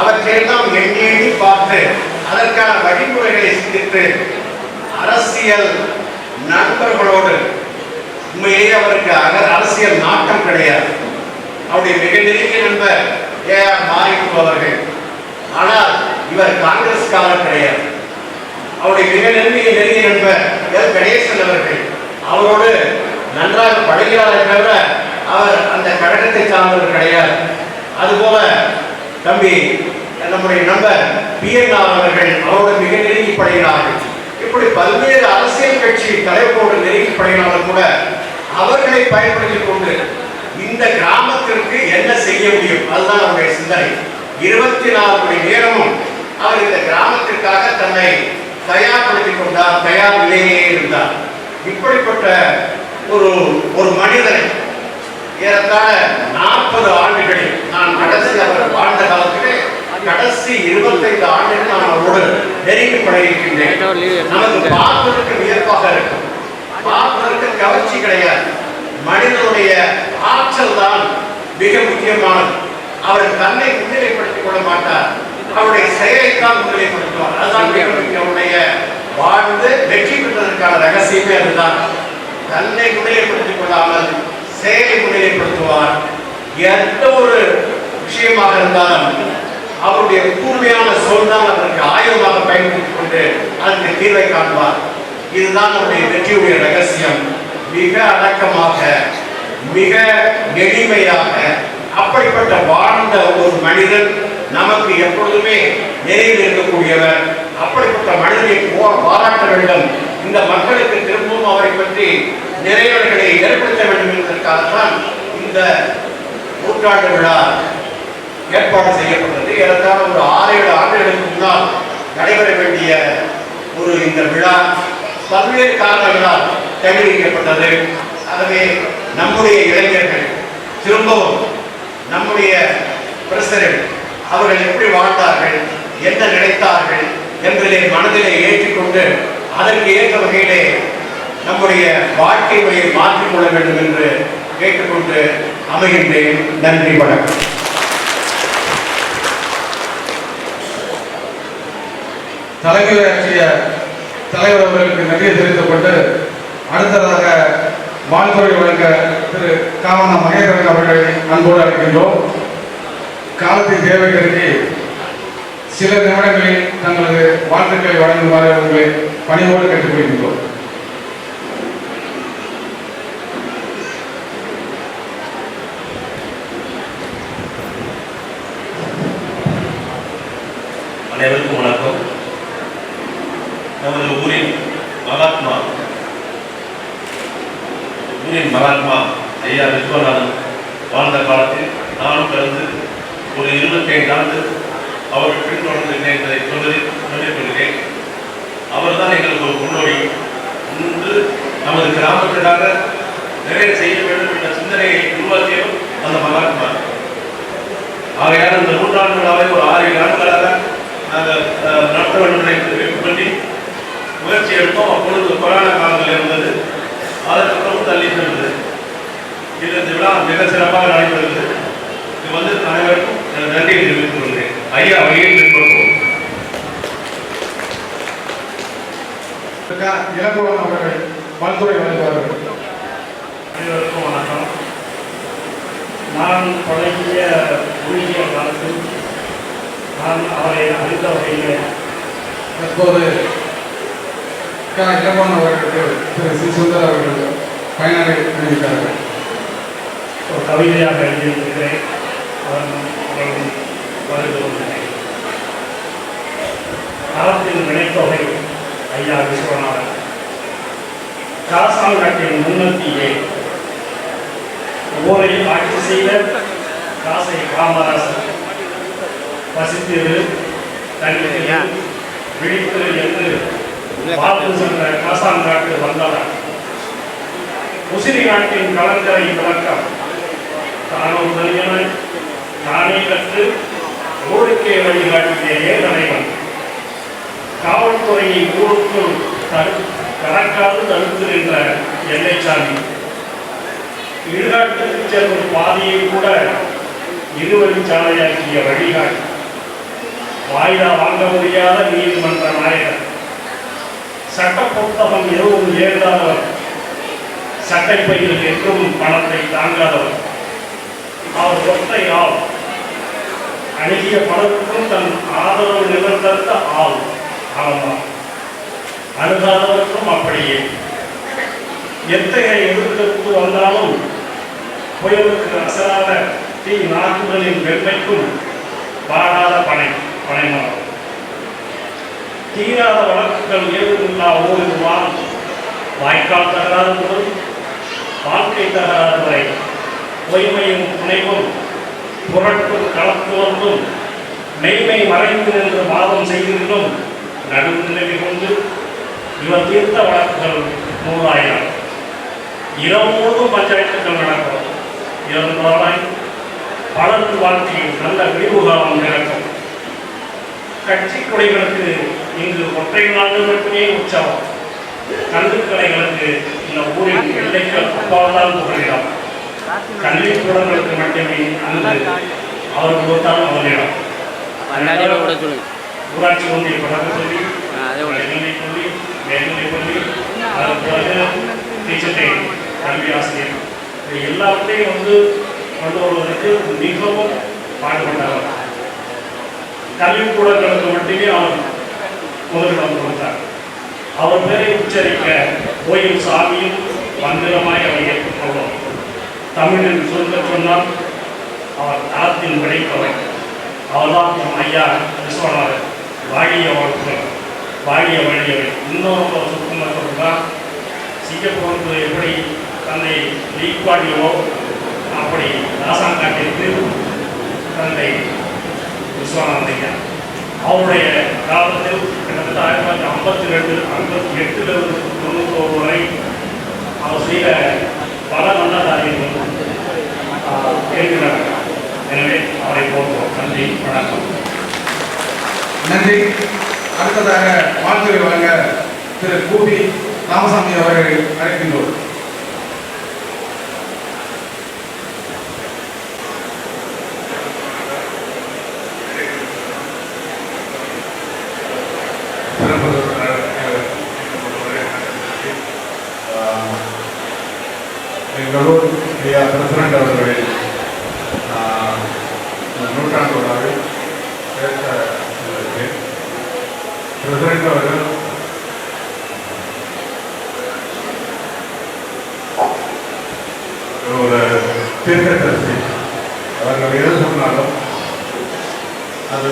அவற்றையெல்லாம் எண்ணி பார்த்து அதற்கான வழிமுறைகளை சிந்தித்து அரசியல் நண்பர்களோடு, உண்மையே அவருக்கு அரசியல் நாட்டம் கிடையாது. அவருடைய மிக நெருங்கிய நண்பர் ஏஆர் மாரிமுத்து அவர்கள். ஆனால் இவர் காங்கிரஸ்காரர் கிடையாது. அவருடைய மிக நெருங்கிய நண்பர் எல் கணேசன் அவர்கள். அவரோடு நன்றாக பழகிறாரை தவிர அவர் அந்த கழகத்தை சார்ந்தவர் கிடையாது. அதுபோல தம்பி நம்முடைய நண்பர் PNR அவர்கள் அவரோடு மிக நெருங்கி பழகிறார்கள். இப்படி பல்வேறு அரசியல் கட்சி தலைவரோடு நெருங்கி பழகினாலும் கூட அவர்களை பயன்படுத்திக் கொண்டு இந்த கிராமத்திற்கு என்ன செய்ய முடியும், அதுதான் அவருடைய சிந்தனை. 24 மணி நேரமும் அவர் இந்த கிராமத்திற்காக தன்னை தயார்படுத்திக் கொண்டார், தயார் நிலையிலே இருந்தார். இப்படிப்பட்ட ஒரு மனிதனை ஏறத்தாழ 40 ஆண்டுகளில் நான் கடைசி அவர் வாழ்ந்த காலத்திலே கடைசி 25 ஆண்டுகள் நான் அவரோடு நெருங்கி பழகியிருக்கின்றேன். நமக்கு பார்ப்பதற்கு வியப்பாக இருக்கும், பார்ப்பதற்கு கவர்ச்சி கிடையாது. மனிதனுடைய ஆற்றல் தான் மிக முக்கியமானது. அவர் தன்னை முன்னிலைப்படுத்திக் கொள்ள மாட்டார், அவருடைய செயலைத்தான் முன்னிலைப்படுத்துவார். அதுதான் அவருடைய வாழ்ந்து வெற்றி பெற்றதற்கான ரகசியமே அதுதான். தன்னை முன்னிலைப்படுத்திக் கொள்ளாமல் செயலை முன்னிலைப்படுத்துவார். எந்த ஒரு விஷயமாக இருந்தாலும் அவருடைய கூர்மையான சொல் தான் அதற்கு ஆயுதமாக பயன்படுத்திக் கொண்டு அதற்கு தீர்வை காண்பார். இதுதான் அவருடைய வெற்றியுடைய ரகசியம். மிக அடக்கமாக, மிக எளிமையாக அப்படிப்பட்ட வாழ்ந்த ஒரு மனிதன் நமக்கு எப்பொழுதுமே நினைவில் இருக்கக்கூடியவர். அப்படிப்பட்ட மனிதனை பாராட்ட வேண்டும். இந்த மக்களுக்கு திரும்பவும் அவரை பற்றி நிறைவுகளை ஏற்படுத்த வேண்டும் என்பதற்காகத்தான் இந்த நூற்றாண்டு விழா ஏற்பாடு செய்யப்பட்டது. ஏறத்தாழ ஒரு 6-7 ஆண்டுகளுக்கு முன்னால் நடைபெற வேண்டிய இந்த விழா பல்வேறு காரணங்களால் தள்ளி வைக்கப்பட்டது. ஆகவே நம்முடைய இளைஞர்கள் திரும்பவும் நம்முடைய பிரசிடென்ட் அவர்கள் எப்படி வாழ்ந்தார்கள், என்ன நினைத்தார்கள் என்பதை மனதிலே ஏற்றிக்கொண்டு அதற்கு ஏற்ற வகையிலே நம்முடைய வாழ்க்கை முறையை மாற்றிக்கொள்ள வேண்டும் என்று கேட்டுக்கொண்டு அமைகின்றேன். நன்றி, வணக்கம். தலைமையாற்றிய தலைவர் அவர்களுக்கு நன்றியை தெரிவிக்கப்பட்டு அடுத்ததாக வாழ்த்துறை வழங்க திரு காவனா மகேந்திரன் அவர்களை அன்போடு அழைக்கின்றோம். காலத்தின் தேவை கருதி சில நிமிடங்களில் தங்களது வாழ்த்துக்களை வழங்குமாறு அவர்களை பணியோடு கேட்டுக்கொள்கின்றோம். அனைவருக்கும் வணக்கம். நமது ஊரின் மகாத்மா ஐயா விஸ்வநாதன் வாழ்ந்த காலத்தில் நானும் கலந்து ஒரு 25 ஆண்டு அவர்கள் பின்தொடர்ந்து என்பதை சொல்வதில் தான் எங்களுக்கு ஒரு முன்னோடி. இன்று நமது கிராமத்திற்காக நிறைய செய்ய வேண்டும் என்ற சிந்தனையை உருவாக்கியவர் அந்த மகாத்மா. ஆகையால் இந்த நூற்றாண்டு விழாவை ஒரு 6 ஆண்டுகளாக நாங்கள் நடத்த வேண்டும் என்று பண்ணி முயற்சி எடுத்தோம். அப்பொழுது கொரோனா காலத்தில் இருந்தது, அதற்கப்புறம் தள்ளி சென்றது. இது இந்த விழா மிக சிறப்பாக நடைபெறுகிறது. இது வந்து அனைவருக்கும் நன்றியை தெரிவித்துக் கொள்கிறேன். ஐயா வழியில் பின்பற்றுவோம். இளங்கோவன் அவர்கள் வாழ்த்துறை வழங்குவார்கள். அனைவருக்கும் வணக்கம். நான் பழகிய குறுகிய காலத்தில் நான் அவரை அறிந்த வகையில் தற்போது இளங்கோவன் அவர்களுக்கு திரு சி சுந்தர் அவர்கள் பயனரை அறிவித்தார்கள். ஒரு கவிதையாக எழுதியிருக்கிறேன். அவர்கள் வருகிறேன். காலத்தின் வினைத்தொகை ஐயா விஸ்வநாதன். காசாங்காட்டின் முன்னத்தியே ஊரை ஆட்சி செய்த காசை காமராசர் வசித்திரு தன்னை விழித்து என்று பார்த்து சென்ற காசாங்காட்டு வந்தவர் முசிறி நாட்டின் கலங்கரை விளக்கம் தானும் தனியனாய் தானே கற்று ஊருக்கே வழிகாட்டிய ஏகனைவன் காவல்துறையை ஊருக்குள் கடக்காது தடுத்து நின்ற எல்லைச்சாமி இடுகாட்டுக்கு செல்லும் பாதையை கூட இருவழிச்சாலையாக்கிய வழிகாட்டி வாய்தா வாங்க முடியாத நீதிமன்ற நாயகர் சட்ட புத்தகம் எதுவும் ஏற்காதவர் சட்டைப்பையில் என்றும் பணத்தை தாங்காதவர் அவர் ஒற்றை ஆள் அணுகிய பலருக்கும் தன் ஆதரவு நிபந்தத்த ஆள் ஆமாம் அணுகாதவருக்கும் அப்படியே எத்தகைய எதிர்ப்பு வந்தாலும் புயலுக்கு அசராத தீ நாக்குகளின் வெண்மைக்கும் வாடாத பனைமரம் தீராத வழக்குகள் ஏதுமில்லா ஊரில் வாய்க்கால் தகராறு முதல் வாழ்க்கை தகராறு வரை பொய்மையும் புனைவும் புரட்டும் களத்துவந்தும் மெய்மை மறைந்து நின்று வாதம் செய்திருந்தும் நடுநிலை கொண்டு இவர் தீர்த்த வழக்குகள் 100,000. இரவு முழுவதும் பஞ்சாயத்துக்கள் நடக்கும். இறந்தவராய் பலருக்கு வாழ்க்கையில் நல்ல விரிவுகாலம் நடக்கும். கட்சி கொடைகளுக்கு இங்கு ஒற்றை நாள் மட்டுமே உற்சவம். கல்விக்கலைகளுக்கு இந்த ஊரின் எல்லைக்கு அப்பால்தான் புகழிடம். கல்விக்கூடங்களுக்கு மட்டுமே அன்று அவர் கொடுத்தால் அவர்களிடம் ஊராட்சி ஒன்றிய தொடக்க சொல்லி இடைநிலை பள்ளி மேல்நிலை பள்ளி அதற்கு பிறகு டீச்சர்டை கல்வி ஆசிரியர் இது எல்லாத்தையும் கொண்டு வருவதற்கு மிகவும் பாடுபட்டவர். கல்விக்கூடங்களுக்கு மட்டுமே அவர் முதலிடம் கொடுத்தார். அவர் பேரை உச்சரிக்க கோயில் சாமியும் மந்திரமாய் அவர் ஏற்றுக்கொள்வோம். தமிழில் சொல்ல சொன்னால் அவர் தளத்தின் விடைப்பவர். அவர்தான் ஐயா விஸ்வநாதன். வாழிய வாழ்க்கை வாழிய வழியவை. இன்னொரு சுத்தமாக தான் சிங்கப்பூருக்கு எப்படி தந்தை லீக்வாடியோ அப்படி ராசாங்காட்டிற்கு தந்தை விஸ்வநாதன் ஐயா. அவருடைய காலத்தில் கிட்டத்தட்ட 1952, 58 91 வரை அவர் செய்த பல நல்ல காரியங்கள் கேட்கிறார். எனவே அவரை போன்றோம். நன்றி, வணக்கம். நன்றி. அடுத்ததாக வாழ்த்துறை வழங்க திரு கூபி ராமசாமி அவர்கள் அழைக்கின்றோம். எங்களூர் ஐயா பிரசிடண்ட் அவர்களின் நூற்றாண்டு விழாவில் பேச பிரசிடண்ட் அவர்கள் ஒரு தீர்க்கதரிசி. அவர்கள் எது சொன்னாலும் அது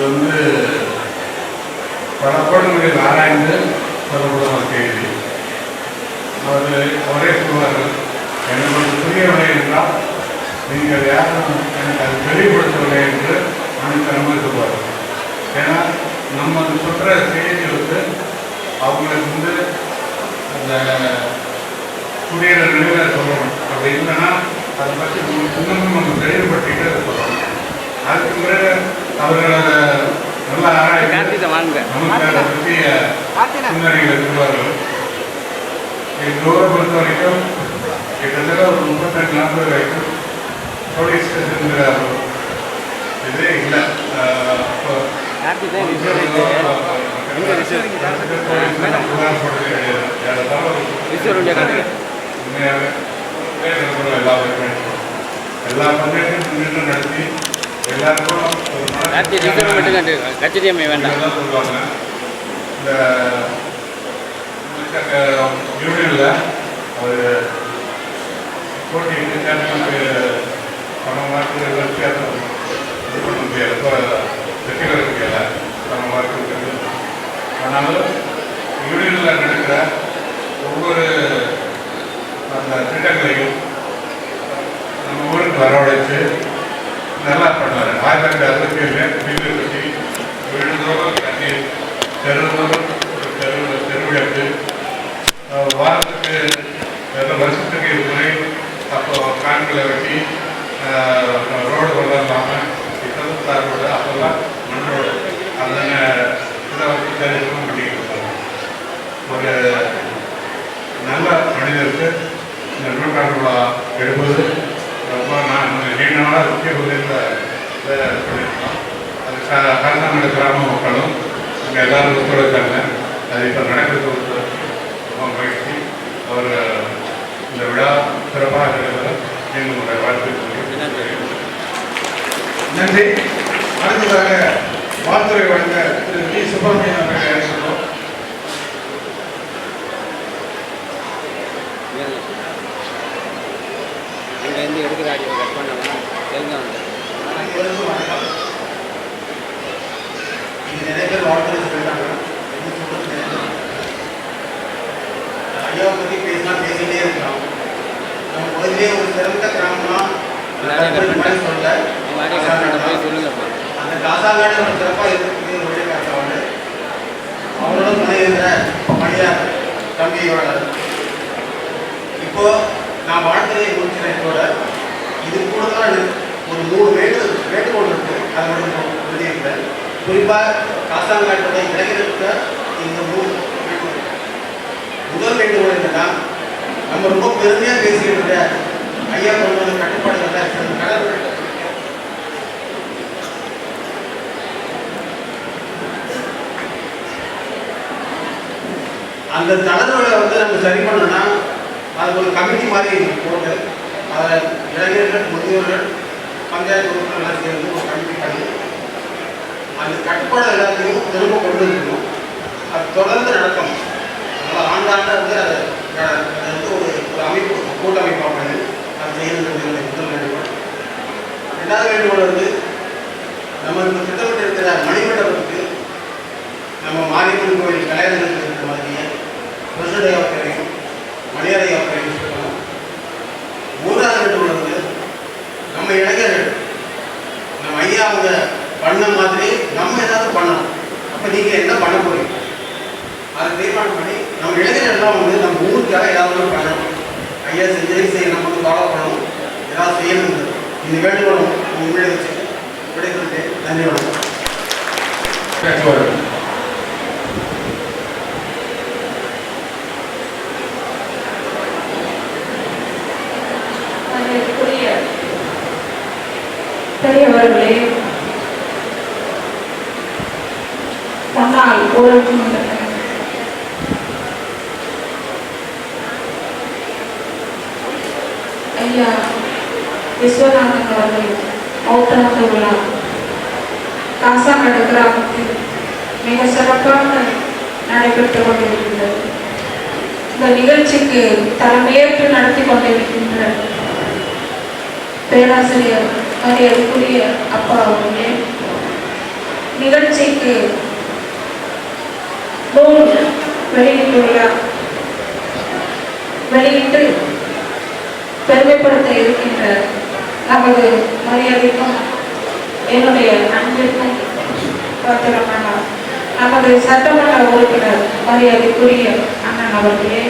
பல கோணங்களில் ஆராய்ந்து சொல்லப்படும் ஒரு கேள்வி. அவரே சொல்வார்கள், எனக்கு ஒரு புரியவில்லை என்றால் நீங்கள் யாரும் எனக்கு அது தெளிவுபடுத்தவில்லை என்று அனைத்து அனுமதிப்பார்கள். ஏன்னா நம்ம சொல்கிற செய்தி அவங்களுக்கு வந்து அந்த குடியேற நிலையில சொல்லணும். அப்படி இல்லைன்னா அதை பற்றி இன்னமும் நம்ம தெளிவுபடுத்திட்டு அதை சொல்லணும். அதுக்கு பிறகு அவர்கள் அதை நல்லா ஆராய்ச்சி நமக்கு அதை பற்றிய சிந்தனைகளை சொல்வார்கள். எங்களோட பொறுத்த வரைக்கும் கிட்டத்தட்ட ஒரு 32-40 வரைக்கும் போலீஸ் ஸ்டேஷனுங்கிற இதே இல்லை. எல்லா பஞ்சாயத்தையும் நடத்தி எல்லாருக்கும் சொல்லுவாங்க. இந்த யூனியனில் அவர் போட்டிட்டு சேனலுக்கு பணம் மார்க்கு வித்தியாசம் இது பண்ண முடியாது, வெற்றி பெற முடியல பணம் மார்க்கு இருக்கிறது. ஆனாலும் யூனியனில் நடக்கிற ஒவ்வொரு அந்த திட்டங்களையும் நம்ம ஊருக்கு வரவழைச்சு நல்லா பண்ணார். 1967 வீடு கட்டி வீடுதோறும் கட்டி தெருதோறும் தெருவிளக்கு வாரத்துக்கு வருஷத்துக்கு முறை அப்போ கான்களை வெட்டி ரோடு கொண்டு இல்லாமல் இப்போது தார் ரோடு அப்போல்லாம் மண் ரோடு அதனை இதை வச்சு தெரிவிக்கும் பண்ணிக்கிட்டு இருப்பாங்க. ஒரு நல்ல மனிதருக்கு இந்த நூற்றாண்டு விழா எடுப்பது ரொம்ப நீண்ட நாளாக முக்கிய பகுதியில் பண்ணியிருக்கோம். அது கருத்தாமலை கிராம மக்களும் அங்கே எல்லாரும் ஒத்துழைத்தாங்க. அது இப்போ நடக்கிறது ரொம்ப மகிழ்ச்சி. அவர் இந்த விழா சிறப்பாக இருக்கிறது. மீண்டும் உங்களை வாழ்த்து நன்றி. அடுத்ததாக வாழ்த்துறை வழங்க திரு வி. சுப்பிரமணியன் அவர்களை அழைக்கிறோம். இங்கேருந்து எடுக்கிற ஆடியோ கட் பண்ணலாம் தெரிஞ்சவங்க. இது நிறைய பேர் வாழ்த்துறை சொல்லிட்டாங்க. ஐயாவை பற்றி பேசினா பேசிகிட்டே இருக்கலாம். நம்ம பகுதியிலே ஒரு சிறந்த கிராமம்னா சொல்ல அந்த காசாங்காடு ஒரு சிறப்பாக இருக்கிறது. காசாவாடு அவரோட துணை இருக்கிற மணியார் தம்பியோட இப்போ நான் வாழ்க்கையை முடிச்சினோட இது கூடுதலாக ஒரு 3 வேண்டுகோள் இருக்கு. அதோட எழுதியிருக்கிறேன். குறிப்பாக காசாங்காட்டோட இளைஞர்களுக்கு இந்த 3 வேண்டுகோள். முதல் வேண்டுகோள் என்னன்னா, நம்ம ரொம்ப பெருமையாக பேசிக்கிட்டு இருக்க ஐயா கொண்டு வந்த கட்டுப்பாடுகள் கடல் அந்த தளர்வுகளை வந்து நம்ம சரி பண்ணணும்னா அது ஒரு கமிட்டி மாதிரி போட்டு அதில் இளைஞர்கள், முதியோர்கள், பஞ்சாயத்து உறுப்பினர்கள் சேர்ந்து ஒரு கமிட்டி பண்ணி அந்த கட்டுப்பாடு எல்லாத்தையும் திரும்ப கொண்டு இருக்கணும். அது தொடர்ந்து நடக்கும். அதனால் ஆண்டாண்டா வந்து அதை வந்து ஒரு அமைப்பு கூட்டமைப்பாக பண்ணி அது செய்யணுங்கிறது முதல் வேண்டுகோள். 2வது வேண்டுகோள் வந்து நம்ம இந்த திட்டமிட்டு இருக்கிற மணிமண்டபத்துக்கு நம்ம மாரியம்மன் கோயில் கலைஞர்களுக்கு இருக்கிற மாதிரியே பிரசிட யாத்திரையும் மணியாரை யாத்திரையும் சொல்லணும். 3வது வேண்டுகோள் வந்து நம்ம இளைஞர்கள் நம்ம ஐயா அவங்க பண்ண மாதிரி நம்ம ஏதாவது பண்ணணும். அப்போ நீங்கள் என்ன பண்ண போறீங்க அதை தீர்மானம் பண்ணி நம்ம இளைஞர்கள்லாம் வந்து நம்ம ஊருக்காக ஏதாவது பண்ணணும். ஐயா செஞ்சதை செய்ய நம்ம வந்து ஃபாலோ பண்ணணும், ஏதாவது செய்யணும். இந்த வேண்டுகோளும் உண்மையை வச்சு விடைபெறுகிறேன். நன்றி, வணக்கம். பெரியவர்களே, முன்னாள் ஊராட்சி மன்ற ஐயா விஸ்வநாதன் அவர்கள் மௌத்தாந்த விழா காசாங்காடு கிராமத்தில் மிக சிறப்பாக நடைபெற்றுக் கொண்டிருக்கின்றது. இந்த நிகழ்ச்சிக்கு தலைமையேற்று நடத்தி கொண்டிருக்கின்ற பேராசிரியர் மரியாதைக்குரிய அப்பா அவர்களே, நிகழ்ச்சிக்கு நூல் வெளியிட்டு பெருமைப்படுத்த இருக்கின்ற நமது மரியாதைக்கும் என்னுடைய அன்பிற்கும் பாத்திரமான நமது சட்டமன்ற உறுப்பினர் மரியாதைக்குரிய அண்ணன் அவர்களே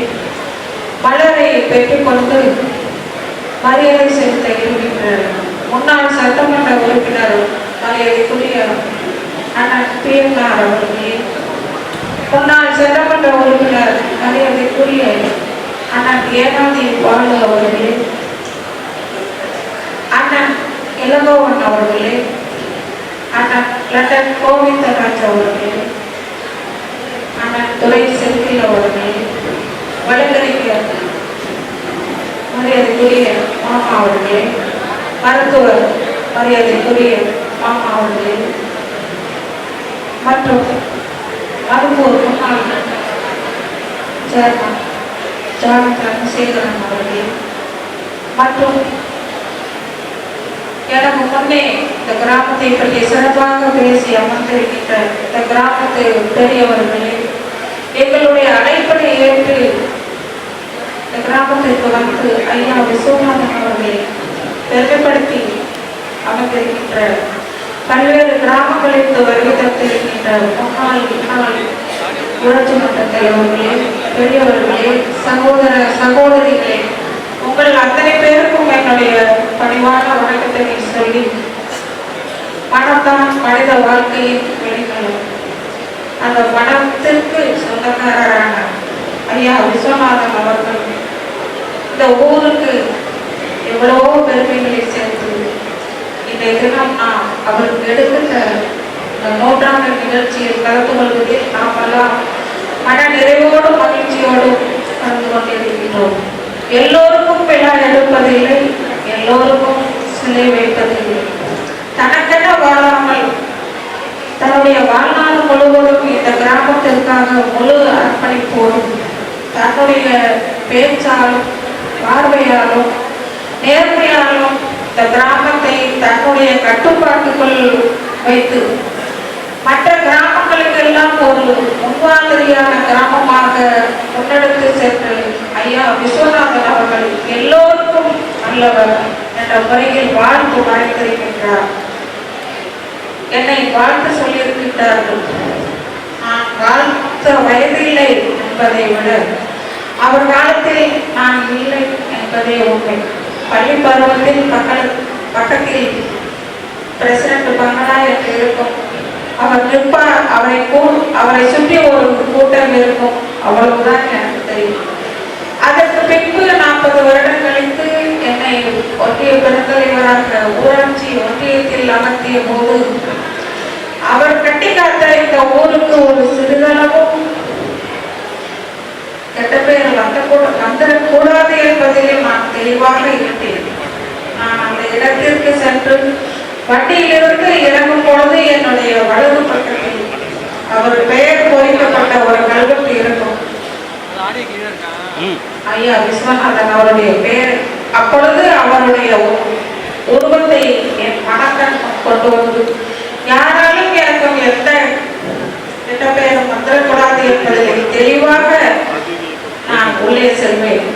மலரை பெற்றுக்கொண்டு மரியாதை செலுத்த இருக்கின்ற முன்னாள் சட்டமன்ற உறுப்பினர் மரியாதைக்குரிய அண்ணன் பிரியங்கர் அவர்களே, முன்னாள் சட்டமன்ற உறுப்பினர் மரியாதைக்குரிய அண்ணன் ஏனாதி பாலு அவர்களே, அண்ணன் இளங்கோவன் அவர்களே, அண்ணன் லண்டன் கோவிந்தராஜ் அவர்களே, அண்ணன் துரை செல்வில் அவர்களே, வழக்கறிஞர் மரியாதைக்குரிய மாமா அவர்களே, மருத்துவர் மரியாதைக்குரிய மாமா அவர்களே மற்றும் மருத்துவர் முன்னாள் சேர்மன் சந்திரசேகரன் அவர்களே மற்றும் எனக்கு முன்னே இந்த கிராமத்தை பற்றி சிறப்பாக பேசி அமர்ந்திருக்கின்ற இந்த கிராமத்து பெரியவர்களே, எங்களுடைய அழைப்பை ஏற்று இந்த கிராமத்திற்கு வந்து ஐயா விஸ்வநாதன் அவர்களை பெருமைப்படுத்தி அமர்ந்திருக்கின்ற பல்வேறு கிராமங்களுக்கு வருகை தந்திருக்கின்ற முன்னாள் ஊராட்சி மன்ற தலைவர்களே, பெரியவர்களே, சகோதர சகோதரிகளே, உங்கள் அத்தனை பேருக்கும் என்னுடைய பணிவான வணக்கத்தை சொல்லி, பணம்தான் மனித வாழ்க்கையின் வெளிக்கலம். அந்த பணத்திற்கு சொந்தக்காரரான ஐயா விஸ்வநாதன் அவர்கள் இந்த ஊருக்கு எவ்வளவோ பெருமைகளை சேர்த்து இன்றைய தினம் நாம் அவருக்கு எடுக்கின்ற நூற்றாண்டு நிகழ்ச்சியில் கலந்து கொள்வதில் நாம் எல்லாம் மன நிறைவோடும் மகிழ்ச்சியோடும் கலந்து கொண்டிருக்கின்றோம். எல்லோருக்கும் விழா எடுப்பதில்லை, எல்லோருக்கும் சிலை வைப்பதில்லை. தனக்கென வாழாமல் தன்னுடைய வாழ்நாள் முழுவதும் இந்த கிராமத்திற்காக முழு அர்ப்பணிப்போடும் தன்னுடைய பேச்சாலும் பார்வையாலும் நேர்மையாலும் இந்த கிராமத்தை தன்னுடைய கட்டுப்பாட்டுக்குள் வைத்து மற்ற கிராமங்களுக்கெல்லாம் ஒரு முன்மாதிரியான கிராமமாக முன்னெடுத்து சென்று ஐயா விஸ்வநாதன் அவர்கள் எல்லோருக்கும் நல்லவர் என்ற முறையில் வாழ்த்து வாழ்த்திருக்கின்றார். என்னை வாழ்த்து சொல்லியிருக்கின்றார்கள். நான் வாழ்த்த வயதில்லை என்பதை விட அவர் காலத்தில் நான் இல்லை என்பதே உண்மை. பள்ளி பருவத்தில் பக்கத்தில் பிரசிடண்ட் பங்களா என்று இருக்கும். அவர் நிற்பார், அவரை சுற்றி ஒரு கூட்டம் இருக்கும், அவ்வளவுதான் எனக்கு தெரியும். அதற்கு பின்பு 40 வருடம் கழித்து என்னை ஒன்றிய பெருந்தலைவராக ஊராட்சி ஒன்றியத்தில் அமர்த்திய போது அவர் கட்டி காத்த இந்த ஊருக்கு ஒரு சிறிதளவும் கெட்ட பெயர் வந்துடக்கூடாது என்பதிலே நான் தெளிவாக இருந்தேன். நான் அந்த இடத்திற்கு சென்று வண்டியிலிருந்து இறங்கும் பொழுது என்னுடைய வலது பக்கத்தில் அவர் பெயர் பொறிக்கப்பட்ட ஒரு கல்வெட்டு இருக்கும். ஐயா விஸ்வநாதன் அவருடைய பெயர். அப்பொழுது அவருடைய உருவத்தை என் மனக்கண் கொண்டு வந்து யாராலும் எனக்கு எந்த கெட்ட பெயரும் வந்துடக்கூடாது என்பதில் தெளிவாக நான் உள்ளே செல்வேன்.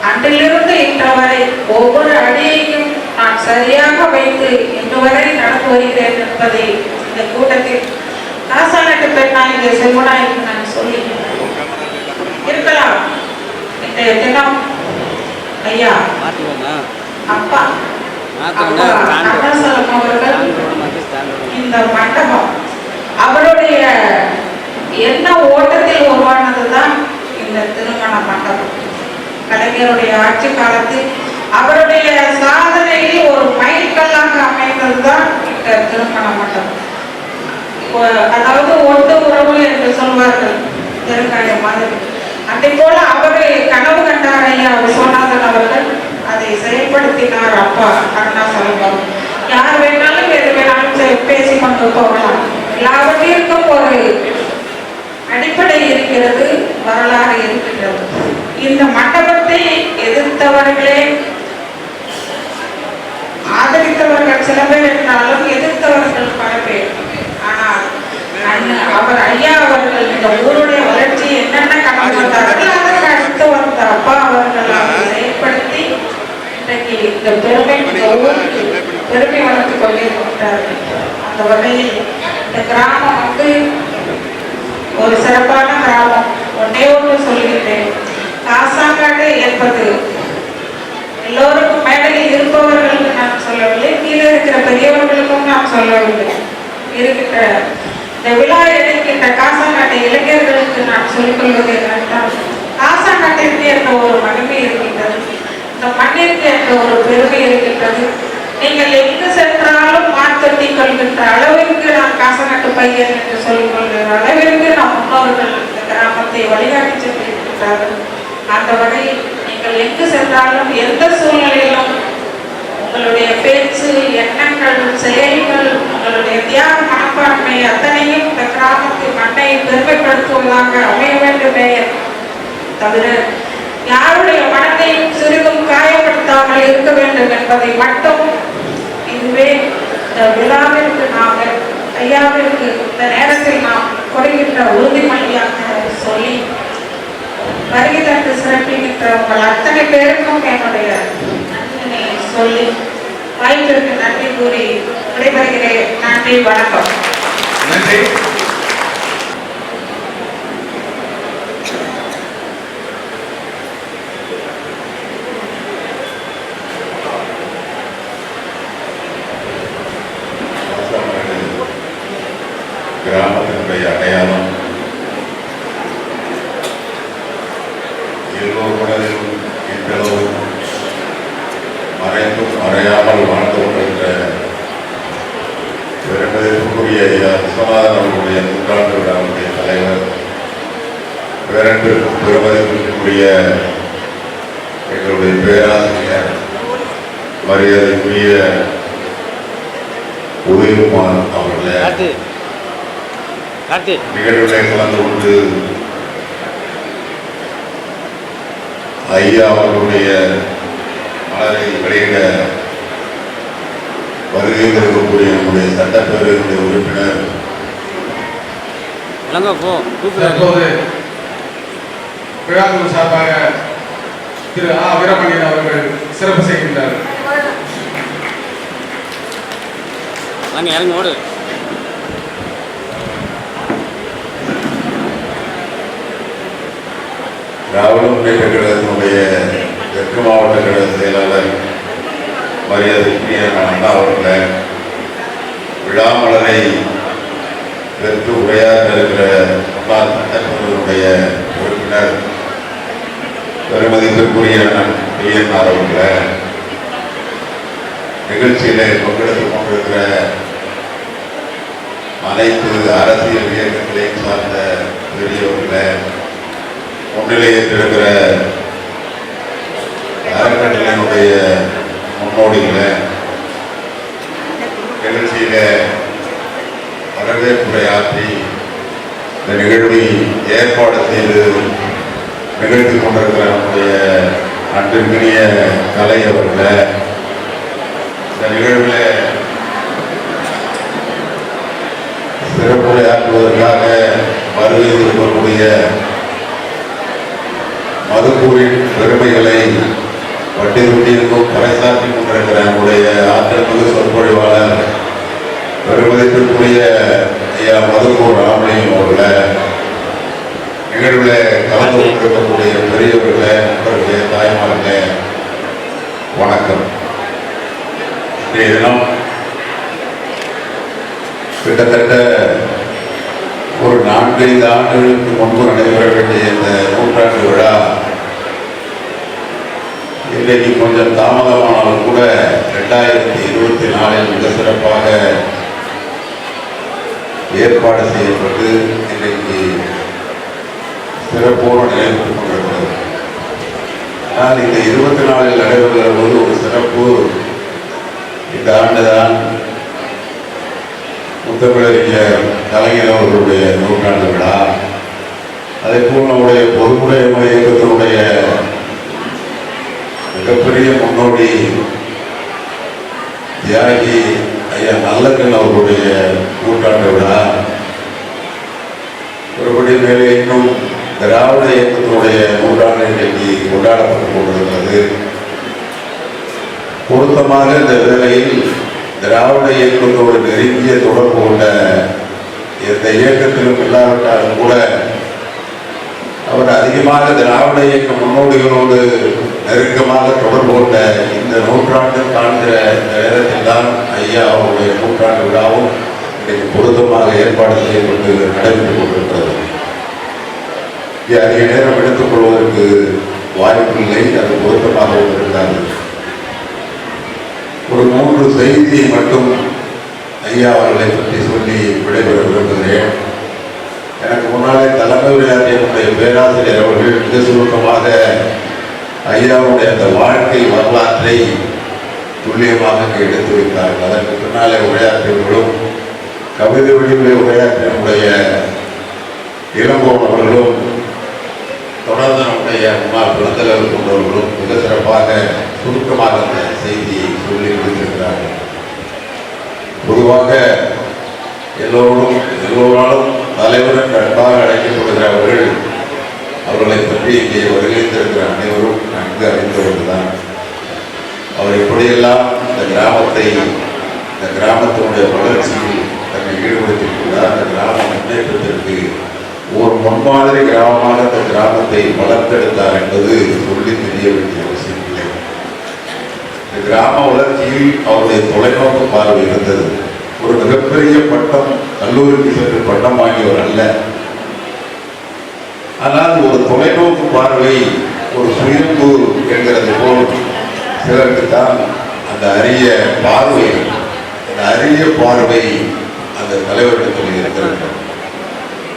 அன்றிலிருந்து இன்று வரை ஒவ்வொரு அடியையும் நான் சரியாக வைத்து இன்று வரை நடந்து வருகிறேன் என்பதை இந்த கூட்டத்தில் காசானட்டு பெண்ணாய் செல்வனாய்க்கு நான் சொல்லி இருக்கலாம். இன்றைய தினம் ஐயா அப்பா அண்ணாசலம் அவர்கள் இந்த மண்டபம் அவருடைய என்ன ஓட்டத்தில் உருவானதுதான் இந்த திருமண மண்டபம். கலைஞருடைய ஆட்சி காலத்தில் அவருடைய சாதனையில் ஒரு மைல்கல்லாக அமைந்ததுதான் இந்த திருமண மண்டபம். அதாவது ஒட்டு உறவு என்று சொல்வார்கள் தெருங்காய மாதிரி. அதே போல அவரை கனவு கண்டார் ஐயா விஸ்வநாதன் அவர்கள். அதை செயல்படுத்தினார் அப்பா அருணாசலம். யார் வேணாலும் எது வேணாலும் பேசிக்கொண்டு போகலாம். எல்லாவற்றிற்கும் ஒரு அடிப்படை இருக்கிறது, வரலாறு இருக்கின்றது. இந்த மண்டபத்தை எதிர்த்தவர்களே ஆதரித்தவர்கள் சில பேர் என்றாலும் எதிர்த்தவர்கள் பல பேர். ஆனால் அவர் ஐயா அவர்கள் இந்த ஊருடைய வளர்ச்சி என்னென்ன கணக்கு வந்தார்கள் அதற்கு அடுத்து வந்த அப்பா அவர்கள் அதை செயல்படுத்தி இன்றைக்கு இந்த பெருமை வளர்த்துக் கொண்டிருக்கிறார்கள். அந்த வகையில் இந்த கிராமம் ஒரு சிறப்பான கிராமம். ஒன்னே ஒன்று சொல்லுகின்றேன், காசாங்காடு என்பது எல்லோருக்கும் மேடையில் இருப்பவர்களுக்கு நான் சொல்லவில்லை, கீழே இருக்கிற பெரியவர்களுக்கும் நான் சொல்லவில்லை. இருக்கின்ற இந்த விழா எடுக்கின்ற காசாங்காட்டை இளைஞர்களுக்கு நான் சொல்லிக்கொள்வது என்னென்றால், காசாங்காட்டிற்கு என்ற ஒரு மகிமை இருக்கின்றது, இந்த மண்ணிற்கு என்ற ஒரு பெருமை இருக்கின்றது. நீங்கள் எங்கு சென்றாலும் மாற்றத்தி கொள்கின்ற அளவிற்கு நான் காசநாட்டு பையன் என்று சொல்லிக் கொள்கிற அளவிற்கு நம் முன்னோர்கள் இந்த கிராமத்தை வழிகாட்டி சென்றிருக்கின்றார்கள். அந்த வகையில் நீங்கள் எங்கு சென்றாலும் எந்த சூழ்நிலையிலும் உங்களுடைய பேச்சு, எண்ணங்கள், செயல்கள், உங்களுடைய தியாக மனப்பான்மை அத்தனையும் இந்த கிராமத்தின் மண்ணை பெருமைப்படுத்துவதாக அமைய வேண்டுமே தவிர யாருடைய மனத்தையும் சிறிதும் காயப்படுத்தாமல் இருக்க வேண்டும் என்பதை மட்டும் இதுவே இந்த விழாவிற்கு நாங்கள் ஐயாவிற்கு இந்த நேரத்தில் நாம் கொடுக்கின்ற உறுதிமொழியாக சொல்லி வருகை தந்து சிறப்பிக்கின்ற உங்கள் அத்தனை பேருக்கும் என்னுடைய நன்றினை சொல்லி வாய்ப்பிற்கு நன்றி கூறி விடைபெறுகிறேன். நன்றி, வணக்கம். நன்றி. கிராமத்தினுடைய அடையாளம் எல்லோர் மனதிலும் இன்றளவும் மறைந்தும் மறையாமல் வாழ்ந்து கொண்டிருக்கிற பெருமதிப்புக்குரிய விஸ்வநாதன் அவர்களுடைய நூற்றாண்டு விழாவுடைய தலைவர், பேரன்பிற்கும் பெருமதிப்பிற்குரிய எங்களுடைய பேராசிரியர் மரியாதைக்குரிய உதயகுமார் அவர்களே நிகழ்வுகளை கலந்து கொண்டு ஐயா அவர்களுடைய மலரை வெளியிட வருகையில் இருக்கக்கூடிய நம்முடைய சட்டப்பேரவையுடைய உறுப்பினர் தற்போது விழாக்குழு சார்பாக திரு ஆ வீரமணியன் அவர்கள் சிறப்பு செய்கின்றார். இறங்கி ஓடு. திராவிட முன்னேற்ற கழகத்தினுடைய தெற்கு மாவட்ட கழக செயலாளர் மரியாதைக்குரிய அண்ணா அவர்களை விழாமலரை பெற்று உரையாற்ற இருக்கிற முன்னாள் சட்டப்பேரவையினுடைய உறுப்பினர் பெருமதிப்பிற்குரிய அண்ணன் PNR அவர்களை நிகழ்ச்சியிலே பங்கெடுத்துக் கொண்டிருக்கிற அனைத்து அரசியல் இயக்கங்களையும் சார்ந்த பெரியவர்களை, முன்னிலையேற்றிருக்கிற அறக்கட்டளையினுடைய முன்னோடிகளை, நிகழ்ச்சியில வரவேற்புரை ஆற்றி இந்த நிகழ்வை ஏற்பாடு செய்து நிகழ்த்தி கொண்டிருக்கிற நம்முடைய அன்பிற்குரிய கலை அவர்களை, இந்த நிகழ்வில் சிறப்புரை ஆற்றுவதற்காக வருகை இருக்கக்கூடிய மதுக்கூரின் பெருமைகளை வட்டிருக்கும் பறைசாற்றிக் கொண்டிருக்கிற நம்முடைய ஆற்றல் மிகு சொற்பொழிவாளர் பெருமதிப்பிற்குரிய ஐயா மதுக்கூர் ராமலிங்கம் அவர்களை, நிகழ்வில் கலந்து கொண்டிருக்கக்கூடிய பெரியவர்களே, நண்பர்களே, தாய்மார்களே, வணக்கம். இன்றைய தினம் கிட்டத்தட்ட ஒரு 4-5 ஆண்டுகளுக்கு முன்பு நடைபெற வேண்டிய இந்த நூற்றாண்டு விழா இன்றைக்கு கொஞ்சம் தாமதமானாலும் கூட 2024 மிக சிறப்பாக ஏற்பாடு செய்யப்பட்டு இன்றைக்கு சிறப்போடு நடைபெற்றுக் கொண்டிருக்கிறது. ஆனால் இந்த 24 நடைபெறுகிற போது ஒரு சிறப்பு, இந்த ஆண்டுதான் முத்தமிழறிஞர் கலைஞர் அவர்களுடைய நூற்றாண்டு விழா. அதே போல் நம்முடைய பொதுவுடைமை இயக்கத்தினுடைய மிகப்பெரிய முன்னோடி தியாகி ஐயா நல்லக்கண் அவர்களுடைய நூற்றாண்டு விழா. ஒருபடி மேலே இன்னும் திராவிட இயக்கத்தினுடைய நூற்றாண்டு இன்றைக்கு கொண்டாடப்பட்டுக் கொண்டிருக்கிறது. பொருத்தமாக இந்த வேளையில் திராவிட இயக்கத்தோடு நெருங்கிய தொடர்பு கொண்ட எந்த இயக்கத்திலும் இல்லாவிட்டாலும் கூட அவர் அதிகமாக திராவிட இயக்க முன்னோடிகளோடு நெருக்கமாக தொடர்பு கொண்ட இந்த நூற்றாண்டில் காண்கிற நேரத்தில் தான் ஐயா அவருடைய நூற்றாண்டு விழாவும் இன்றைக்கு பொருத்தமாக ஏற்பாடு செய்யப்பட்டு நடைபெற்றுக் கொண்டிருக்கிறது. அதிக நேரம் எடுத்துக் கொள்வதற்கு வாய்ப்பில்லை, அது பொருத்தமாக இருக்காது. ஒரு 3 செய்தியை மட்டும் ஐயா அவர்களை பற்றி சொல்லி விடைபெற விரும்புகிறேன். எனக்கு முன்னாலே தலைமை உரையாற்றிய பேராசிரியர் அவர்கள் மிக சுருக்கமாக ஐயாவுடைய அந்த வாழ்க்கை வரலாற்றை துல்லியமாக எடுத்து வைத்தார்கள். அதற்கு பின்னாலே உரையாற்றியவர்களும் கவிதை வடிவிலே உரையாற்றினுடைய இளங்கோவன் அவர்களும் தொடர்ந்து நம்முடைய முன்னாள் பிறந்தவர் கொண்டவர்களும் மிக சிறப்பாக சுருக்கமாக அந்த செய்தியை சொல்லி முடித்திருக்கிறார்கள். பொதுவாக எல்லோராலும் தலைவரும் நட்பாக அழைக்கப்படுகிறவர்கள் அவர்களை பற்றி இங்கே வருகின்றிருக்கிற அனைவரும் நன்கு அறிந்தவர்கள் தான். அவர் எப்படியெல்லாம் இந்த கிராமத்தினுடைய வளர்ச்சியில் தன்னை ஈடுபடுத்தியிருக்கிறார். அந்த கிராம முன்னேற்றத்திற்கு ஒரு முன்மாதிரி கிராமமாக அந்த கிராமத்தை வளர்த்தெடுத்தார் என்பது சொல்லி தெரிய வேண்டிய அவசியம் இல்லை. இந்த கிராம வளர்ச்சியில் அவருடைய தொலைநோக்கு பார்வை இருந்தது. ஒரு மிகப்பெரிய பட்டம், கல்லூரிக்கு சென்று பட்டம் வாங்கியவர் அல்ல. ஆனால் ஒரு தொலைநோக்கு பார்வை, ஒரு சுயம்பு என்கிறது போல் சிலருக்கு தான் அந்த அரிய பார்வை அந்த தலைவரிடத்தில் இருக்கிறது.